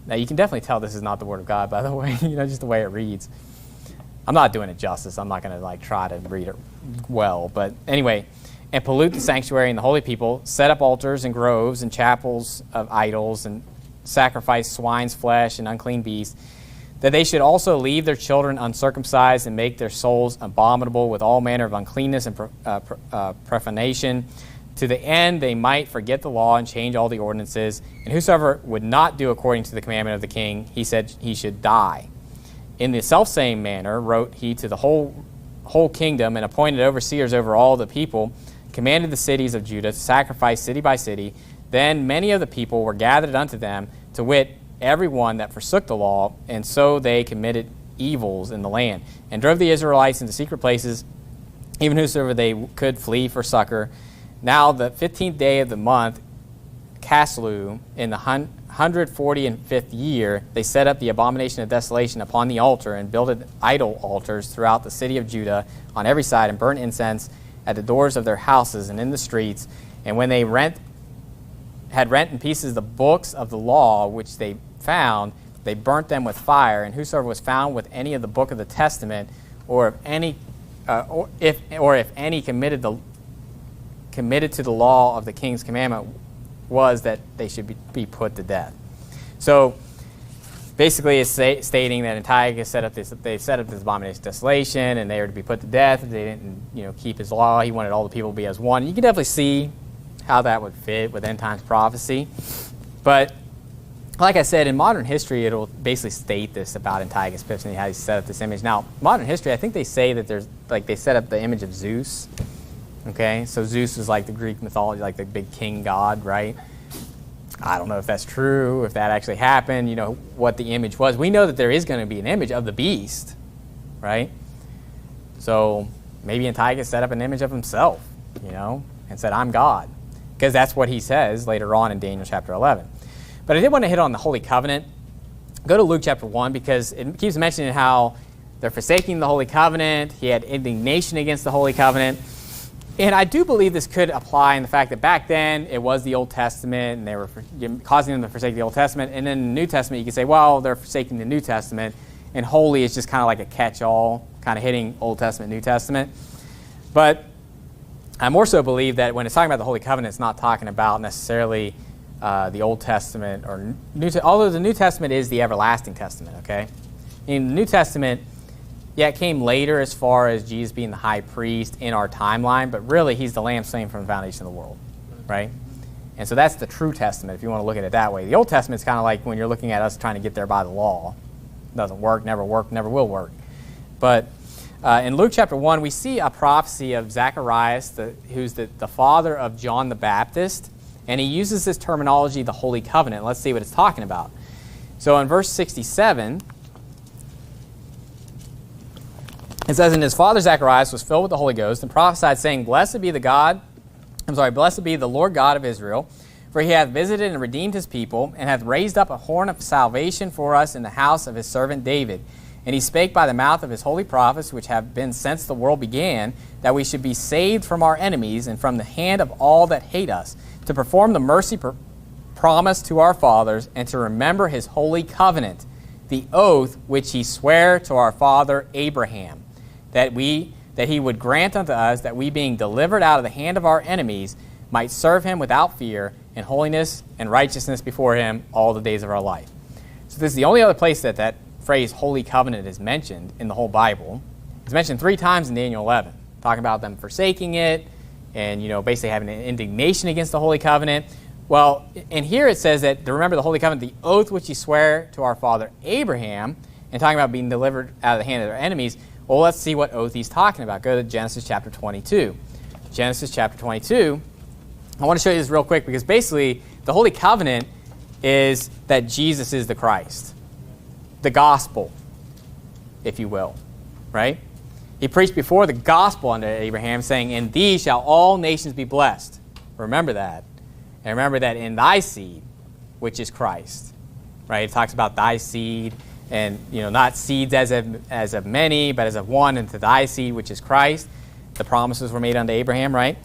Now, you can definitely tell this is not the Word of God, by the way, just the way it reads. I'm not doing it justice. I'm not going to try to read it well. But anyway, and pollute the sanctuary and the holy people, set up altars and groves and chapels of idols, and sacrifice swine's flesh and unclean beasts, that they should also leave their children uncircumcised and make their souls abominable with all manner of uncleanness and profanation, to the end they might forget the law and change all the ordinances. And whosoever would not do according to the commandment of the king, he said he should die. In the selfsame manner wrote he to the whole kingdom, and appointed overseers over all the people, commanded the cities of Judah to sacrifice city by city. Then many of the people were gathered unto them, to wit, every one that forsook the law, and so they committed evils in the land, and drove the Israelites into secret places, even whosoever they could flee for succor. Now the 15th day of the month, Caslu, in the 145th year, they set up the abomination of desolation upon the altar, and builded idol altars throughout the city of Judah on every side, and burnt incense at the doors of their houses and in the streets. And when they had rent in pieces the books of the law which they found, they burnt them with fire. And whosoever was found with any of the book of the testament, or if any committed to the law of the king's commandment, was that they should be put to death. So basically it's stating that Antiochus set up this abomination of desolation, and they were to be put to death if they didn't keep his law. He wanted all the people to be as one. You can definitely see how that would fit with end times prophecy. But like I said, in modern history, it'll basically state this about Antiochus Epiphanes, how he set up this image. Now, modern history, I think they say that they set up the image of Zeus. Okay, so Zeus is like the Greek mythology, like the big king god, right? I don't know if that's true, if that actually happened, what the image was. We know that there is going to be an image of the beast, right? So maybe Antiochus set up an image of himself, and said, I'm God. Because that's what he says later on in Daniel chapter 11. But I did want to hit on the Holy Covenant. Go to Luke chapter 1, because it keeps mentioning how they're forsaking the Holy Covenant. He had indignation against the Holy Covenant. And I do believe this could apply in the fact that back then it was the Old Testament, and they were causing them to forsake the Old Testament. And then in the New Testament, you can say, well, they're forsaking the New Testament, and holy is just kind of like a catch-all, kind of hitting Old Testament, New Testament. But I more so believe that when it's talking about the Holy Covenant, it's not talking about necessarily the Old Testament or although the New Testament is the everlasting testament, okay? In the New Testament, yeah, it came later as far as Jesus being the high priest in our timeline, but really he's the lamb slain from the foundation of the world, right? And so that's the true testament if you want to look at it that way. The Old Testament's kind of like when you're looking at us trying to get there by the law. It doesn't work, never will work. But in Luke chapter 1, we see a prophecy of Zacharias, who's the father of John the Baptist, and he uses this terminology, the Holy Covenant. Let's see what it's talking about. So in verse 67, it says, and his father Zacharias was filled with the Holy Ghost, and prophesied, saying, Blessed be the Lord God of Israel, for he hath visited and redeemed his people, and hath raised up a horn of salvation for us in the house of his servant David. And he spake by the mouth of his holy prophets, which have been since the world began, that we should be saved from our enemies, and from the hand of all that hate us, to perform the mercy promised to our fathers, and to remember his holy covenant, the oath which he sware to our father Abraham, that he would grant unto us that we, being delivered out of the hand of our enemies, might serve him without fear in holiness and righteousness before him all the days of our life. So this is the only other place that that phrase holy covenant is mentioned in the whole Bible. It's mentioned 3 times in Daniel 11, talking about them forsaking it and, basically having an indignation against the holy covenant. Well, and here it says that to remember the holy covenant, the oath which he sware to our father Abraham, and talking about being delivered out of the hand of their enemies. Well, let's see what oath he's talking about. Go to Genesis chapter 22. Genesis chapter 22. I want to show you this real quick because basically the holy covenant is that Jesus is the Christ. The gospel, if you will, right? He preached before the gospel unto Abraham, saying, "In thee shall all nations be blessed." Remember that. And remember that in thy seed, which is Christ, right? It talks about thy seed, and not seeds as of many, but as of one, and to thy seed, which is Christ. The promises were made unto Abraham, right?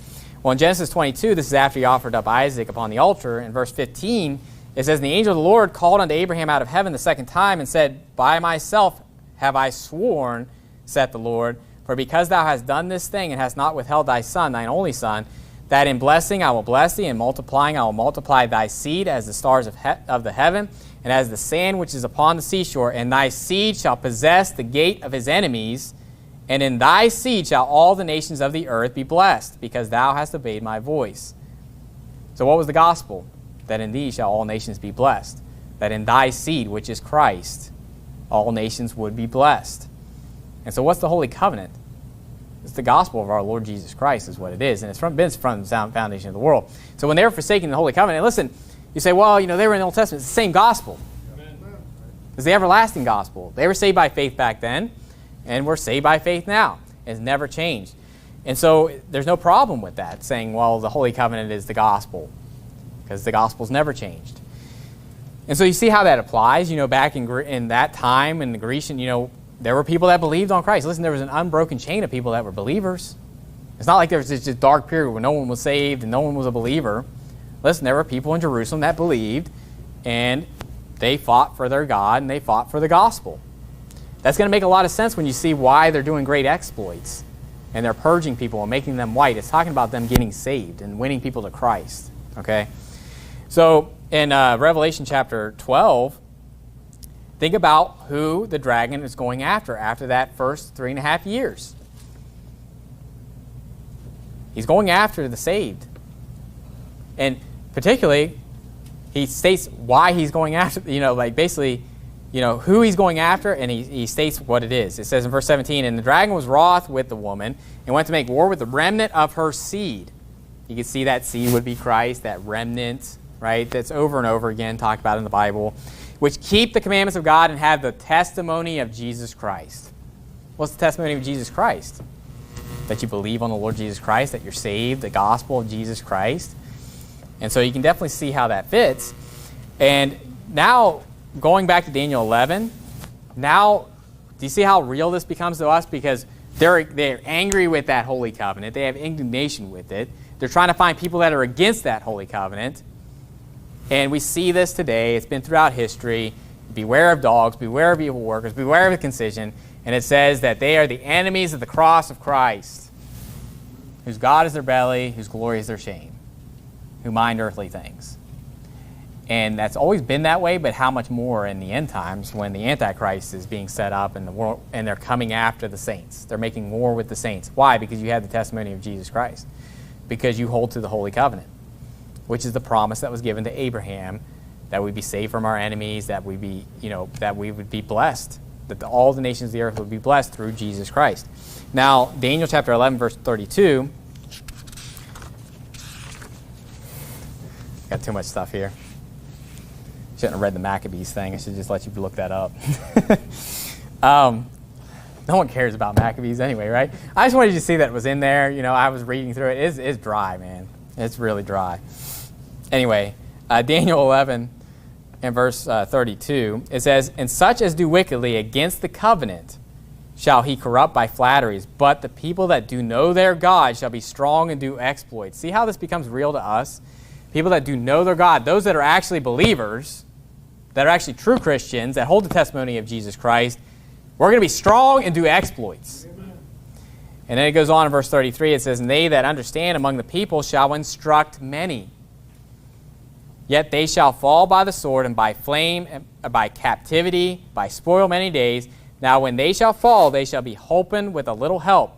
Well, in Genesis 22, this is after he offered up Isaac upon the altar. In verse 15, it says, "And the angel of the Lord called unto Abraham out of heaven the second time, and said, By myself have I sworn, saith the Lord, for because thou hast done this thing, and hast not withheld thy son, thine only son, that in blessing I will bless thee, and multiplying I will multiply thy seed as the stars of the heaven, and as the sand which is upon the seashore, and thy seed shall possess the gate of his enemies, and in thy seed shall all the nations of the earth be blessed, because thou hast obeyed my voice." So what was the gospel? That in thee shall all nations be blessed. That in thy seed, which is Christ, all nations would be blessed. And so what's the Holy Covenant? It's the gospel of our Lord Jesus Christ is what it is. And it's been from the foundation of the world. So when they were forsaking the Holy Covenant, and listen, you say, well, they were in the Old Testament. It's the same gospel. Amen. It's the everlasting gospel. They were saved by faith back then, and we're saved by faith now. It's never changed. And so there's no problem with that, saying, well, the Holy Covenant is the gospel, because the gospel's never changed. And so you see how that applies. Back in that time, in the Grecian, there were people that believed on Christ. Listen, there was an unbroken chain of people that were believers. It's not like there was this just dark period where no one was saved and no one was a believer. Listen, there were people in Jerusalem that believed, and they fought for their God, and they fought for the gospel. That's going to make a lot of sense when you see why they're doing great exploits, and they're purging people and making them white. It's talking about them getting saved and winning people to Christ. Okay? So in Revelation chapter 12, think about who the dragon is going after that first 3.5 years. He's going after the saved. And particularly, he states why he's going after, who he's going after, and he states what it is. It says in verse 17, "And the dragon was wroth with the woman, and went to make war with the remnant of her seed." You can see that seed would be Christ, that remnant, right? That's over and over again talked about in the Bible. "Which keep the commandments of God and have the testimony of Jesus Christ." What's the testimony of Jesus Christ? That you believe on the Lord Jesus Christ, that you're saved, the gospel of Jesus Christ. And so you can definitely see how that fits. And now, going back to Daniel 11, now, do you see how real this becomes to us? Because they're angry with that holy covenant. They have indignation with it. They're trying to find people that are against that holy covenant. And we see this today. It's been throughout history. Beware of dogs, beware of evil workers, beware of the concision. And it says that they are the enemies of the cross of Christ, whose God is their belly, whose glory is their shame, who mind earthly things. And that's always been that way, but how much more in the end times when the Antichrist is being set up in the world and they're coming after the saints. They're making war with the saints. Why? Because you have the testimony of Jesus Christ. Because you hold to the Holy Covenant, which is the promise that was given to Abraham, that we'd be saved from our enemies, that we'd be, that we would be blessed, that all the nations of the earth would be blessed through Jesus Christ. Now, Daniel chapter 11, verse 32. Got too much stuff here. Shouldn't have read the Maccabees thing. I should just let you look that up. No one cares about Maccabees anyway, right? I just wanted you to see that it was in there. I was reading through it. It's dry, man. It's really dry. Anyway, Daniel 11 and verse 32, it says, "And such as do wickedly against the covenant shall he corrupt by flatteries, but the people that do know their God shall be strong and do exploits." See how this becomes real to us? people that do know their God, those that are actually believers, that are actually true Christians, that hold the testimony of Jesus Christ, we're going to be strong and do exploits. Amen. And then it goes on in verse 33, it says, and they that understand among the people shall instruct many. Yet they shall fall by the sword, and by flame, and by captivity, by spoil many days. Now when they shall fall, they shall be holpen with a little help.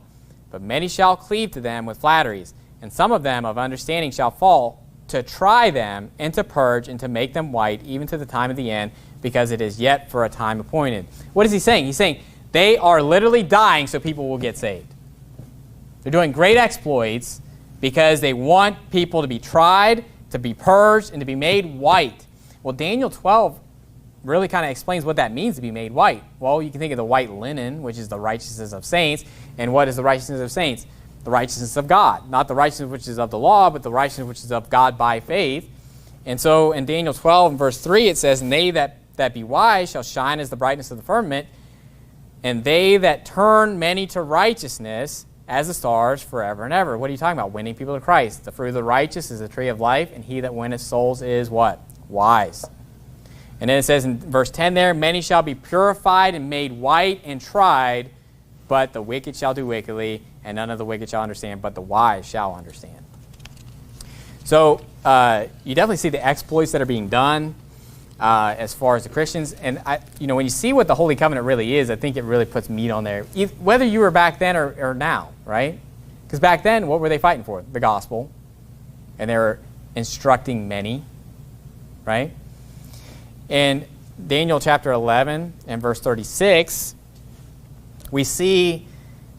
But many shall cleave to them with flatteries. And some of them of understanding shall fall, to try them, and to purge, and to make them white, even to the time of the end, because it is yet for a time appointed. What is he saying? He's saying they are literally dying so people will get saved. They're doing great exploits because they want people to be tried, to be purged, and to be made white. Well, Daniel 12 really kind of explains what that means to be made white. Well, you can think of the white linen, which is the righteousness of saints. And what is the righteousness of saints? The righteousness of God. Not the righteousness which is of the law, but the righteousness which is of God by faith. And so in Daniel 12 and verse 3 it says, and they that be wise shall shine as the brightness of the firmament, and they that turn many to righteousness as the stars forever and ever. What are you talking about? Winning people to Christ. The fruit of the righteous is the tree of life, and he that winneth souls is what? Wise. And then it says in verse 10 there, many shall be purified and made white and tried, but the wicked shall do wickedly, and none of the wicked shall understand, but the wise shall understand. So you definitely see the exploits that are being done as far as the Christians. And when you see what the Holy Covenant really is, I think it really puts meat on there, whether you were back then or now, right? Because back then, what were they fighting for? The gospel. And they were instructing many, right? In Daniel chapter 11 and verse 36, we see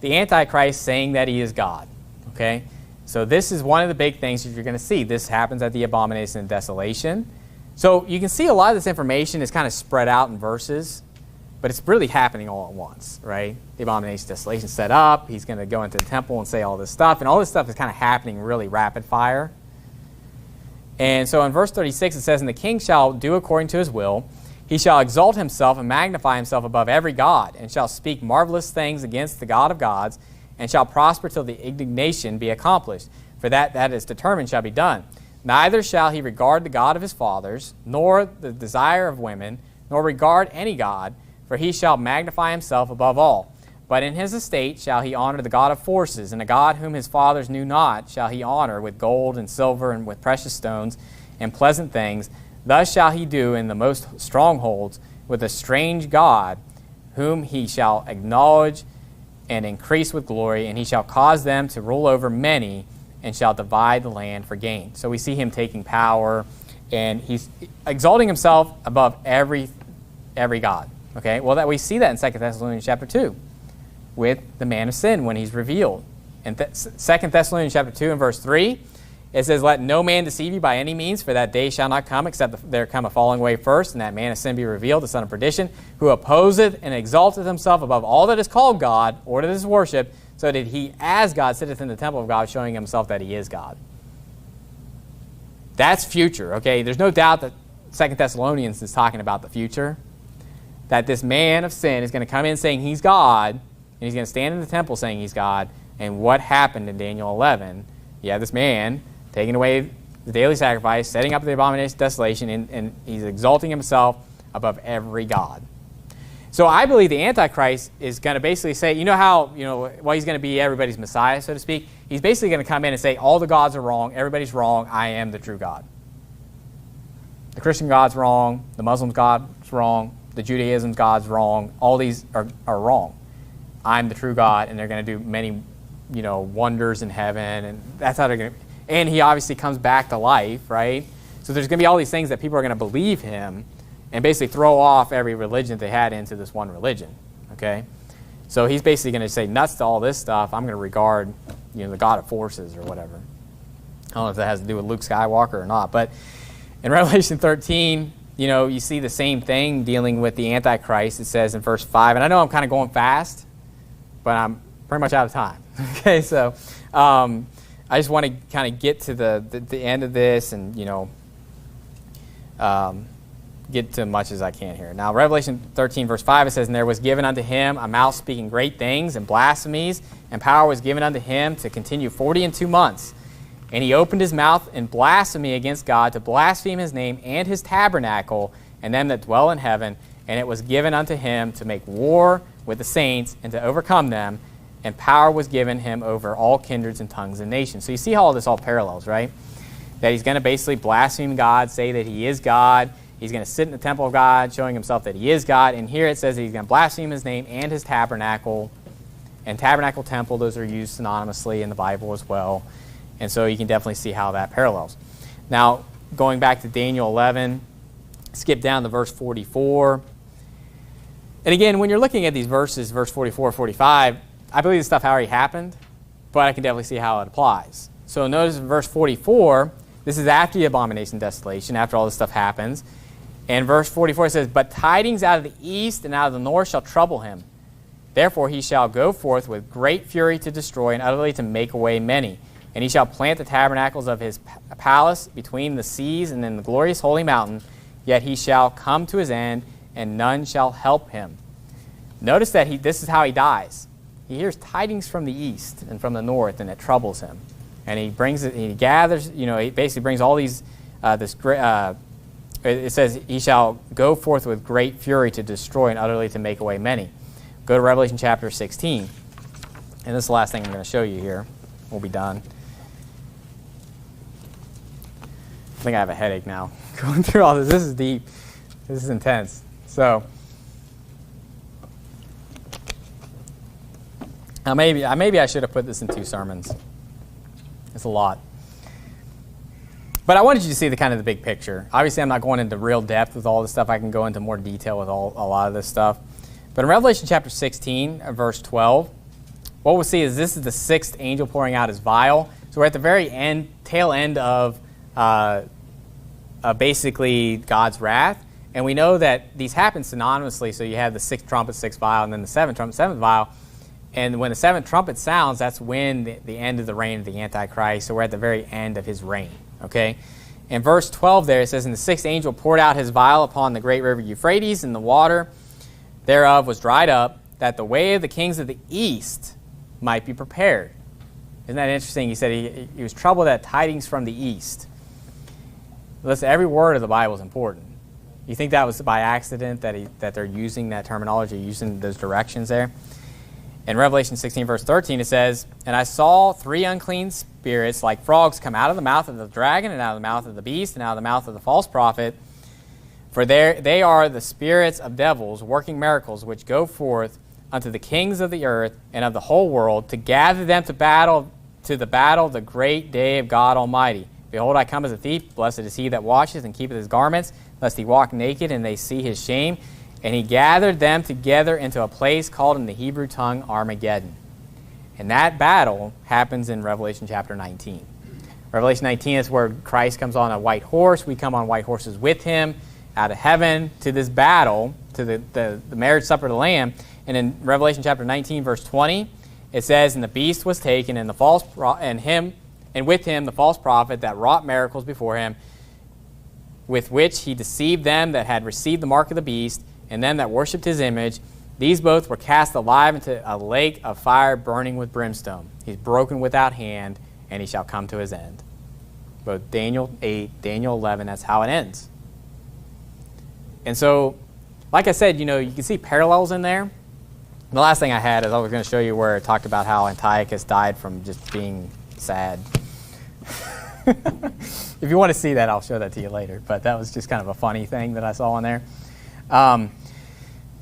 the Antichrist saying that he is God, okay? So this is one of the big things that you're going to see. This happens at the abomination and desolation. So you can see a lot of this information is kind of spread out in verses, but it's really happening all at once, right? The abomination and desolation set up. He's going to go into the temple and say all this stuff, and all this stuff is kind of happening really rapid fire. And so in verse 36 it says, and the king shall do according to his will. He shall exalt himself and magnify himself above every god, and shall speak marvelous things against the God of gods, and shall prosper till the indignation be accomplished. For that is determined shall be done. Neither shall he regard the God of his fathers, nor the desire of women, nor regard any god, for he shall magnify himself above all. But in his estate shall he honor the God of forces, and a God whom his fathers knew not shall he honor with gold and silver and with precious stones and pleasant things. Thus shall he do in the most strongholds with a strange God, whom he shall acknowledge and increase with glory, and he shall cause them to rule over many, and shall divide the land for gain. So we see him taking power, and he's exalting himself above every God. Okay, well, that we see that in 2 Thessalonians chapter 2 with the man of sin when he's revealed. In 2 Thessalonians chapter 2 and verse 3, it says, let no man deceive you by any means, for that day shall not come, except there come a falling away first, and that man of sin be revealed, the son of perdition, who opposeth and exalteth himself above all that is called God, or that is worshipped, so that he as God sitteth in the temple of God, showing himself that he is God. That's future, okay? There's no doubt that 2 Thessalonians is talking about the future, that this man of sin is going to come in saying he's God, and he's going to stand in the temple saying he's God. And what happened in Daniel 11? You have this man taking away the daily sacrifice, setting up the abomination of desolation, and he's exalting himself above every god. So I believe the Antichrist is going to basically say, he's going to be everybody's Messiah, so to speak. He's basically going to come in and say, all the gods are wrong, everybody's wrong, I am the true God. The Christian God's wrong, the Muslim God's wrong, the Judaism God's wrong, all these are wrong. I'm the true God, and they're going to do many, wonders in heaven, and that's how they're going to. And he obviously comes back to life, right? So there's going to be all these things that people are going to believe him, and basically throw off every religion they had into this one religion. Okay, so he's basically going to say nuts to all this stuff. I'm going to regard, the God of forces or whatever. I don't know if that has to do with Luke Skywalker or not, but in Revelation 13. You see the same thing dealing with the Antichrist. It says in verse 5, and I know I'm kind of going fast, but I'm pretty much out of time. Okay, so I just want to kind of get to the end of this and, get to as much as I can here. Now, Revelation 13, verse 5, it says, and there was given unto him a mouth speaking great things and blasphemies, and power was given unto him to continue 42 months. And he opened his mouth in blasphemy against God, to blaspheme his name and his tabernacle and them that dwell in heaven. And it was given unto him to make war with the saints and to overcome them. And power was given him over all kindreds and tongues and nations. So you see how all this all parallels, right? That he's going to basically blaspheme God, say that he is God. He's going to sit in the temple of God, showing himself that he is God. And here it says that he's going to blaspheme his name and his tabernacle. And tabernacle, temple, those are used synonymously in the Bible as well. And so you can definitely see how that parallels. Now, going back to Daniel 11, skip down to verse 44. And again, when you're looking at these verses, verse 44, 45, I believe this stuff already happened, but I can definitely see how it applies. So notice in verse 44, this is after the abomination desolation, after all this stuff happens. And verse 44 says, "But tidings out of the east and out of the north shall trouble him. Therefore he shall go forth with great fury to destroy and utterly to make away many. And he shall plant the tabernacles of his palace between the seas and in the glorious holy mountain. Yet he shall come to his end, and none shall help him." Notice that this is how he dies. He hears tidings from the east and from the north, and it troubles him. And he brings it. He gathers. He basically brings all these. It says he shall go forth with great fury to destroy and utterly to make away many. Go to Revelation chapter 16, and this is the last thing I'm going to show you here. We'll be done. I think I have a headache now going through all this. This is deep. This is intense. So maybe I should have put this in 2 sermons. It's a lot. But I wanted you to see the kind of the big picture. Obviously, I'm not going into real depth with all this stuff. I can go into more detail with a lot of this stuff. But in Revelation chapter 16, verse 12, what we'll see is this is the 6th angel pouring out his vial. So we're at the very end, tail end of basically God's wrath. And we know that these happen synonymously. So you have the 6th trumpet, 6th vial, and then the 7th trumpet, 7th vial. And when the 7th trumpet sounds, that's when the end of the reign of the Antichrist. So we're at the very end of his reign. Okay? In verse 12 there, it says, "And the 6th angel poured out his vial upon the great river Euphrates, and the water thereof was dried up, that the way of the kings of the east might be prepared." Isn't that interesting? He said he was troubled at tidings from the east. Listen, every word of the Bible is important. You think that was by accident that they're using that terminology, using those directions there? In Revelation 16, verse 13, it says, "And I saw 3 unclean spirits like frogs come out of the mouth of the dragon and out of the mouth of the beast and out of the mouth of the false prophet. For they are the spirits of devils, working miracles, which go forth unto the kings of the earth and of the whole world, to gather them to the battle the great day of God Almighty. Behold, I come as a thief. Blessed is he that watches and keepeth his garments, lest he walk naked and they see his shame. And he gathered them together into a place called in the Hebrew tongue Armageddon." And that battle happens in Revelation chapter 19. Revelation 19 is where Christ comes on a white horse. We come on white horses with him out of heaven to this battle, to the marriage supper of the Lamb. And in Revelation chapter 19, verse 20, it says, "And the beast was taken, and with him the false prophet that wrought miracles before him, with which he deceived them that had received the mark of the beast, and them that worshipped his image. These both were cast alive into a lake of fire burning with brimstone. He's broken without hand, and he shall come to his end." Both Daniel 8, Daniel 11, that's how it ends. And so, like I said, you can see parallels in there. The last thing I had is I was going to show you where it talked about how Antiochus died from just being sad. If you want to see that, I'll show that to you later. But that was just kind of a funny thing that I saw in there.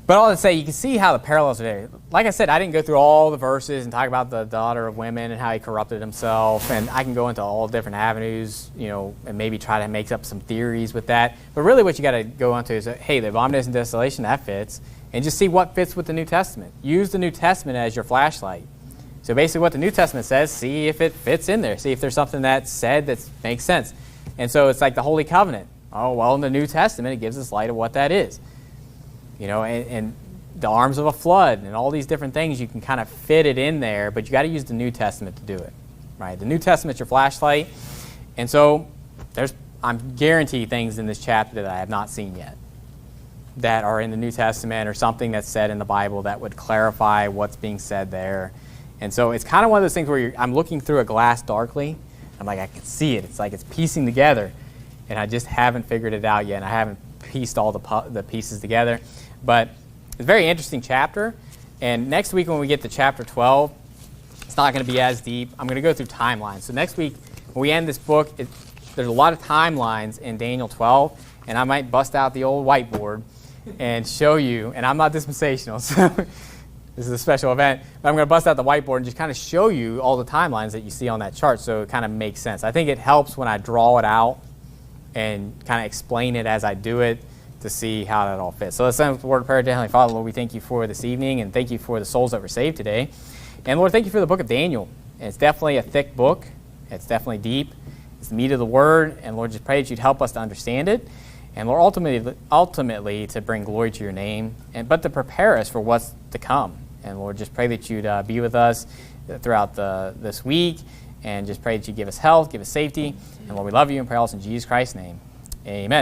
But all to say, you can see how the parallels are there. Like I said, I didn't go through all the verses and talk about the daughter of women and how he corrupted himself. And I can go into all different avenues, and maybe try to make up some theories with that. But really what you got to go onto is, hey, the abomination and desolation, that fits. And just see what fits with the New Testament. Use the New Testament as your flashlight. So basically what the New Testament says, see if it fits in there. See if there's something that's said that makes sense. And so it's like the Holy Covenant. Oh, well, in the New Testament, it gives us light of what that is. And the arms of a flood and all these different things, you can kind of fit it in there, but you got to use the New Testament to do it, right? The New Testament's your flashlight. And so I'm guaranteed things in this chapter that I have not seen yet that are in the New Testament or something that's said in the Bible that would clarify what's being said there. And so it's kind of one of those things where I'm looking through a glass darkly, I'm like, I can see it. It's like it's piecing together, and I just haven't figured it out yet, and I haven't pieced all the pieces together. But it's a very interesting chapter, and next week when we get to chapter 12, it's not going to be as deep. I'm going to go through timelines. So next week, when we end this book, there's a lot of timelines in Daniel 12, and I might bust out the old whiteboard and show you, and I'm not dispensational, so this is a special event, but I'm going to bust out the whiteboard and just kind of show you all the timelines that you see on that chart so it kind of makes sense. I think it helps when I draw it out and kind of explain it as I do it to see how that all fits. So let's end with the word of prayer. Heavenly Father, Lord, we thank you for this evening, and thank you for the souls that were saved today. And Lord, thank you for the book of Daniel. And it's definitely a thick book. It's definitely deep. It's the meat of the word. And Lord, just pray that you'd help us to understand it. And Lord, ultimately to bring glory to your name, but to prepare us for what's to come. And Lord, just pray that you'd be with us throughout this week, and just pray that you give us health, give us safety. And Lord, we love you and pray also in Jesus Christ's name. Amen.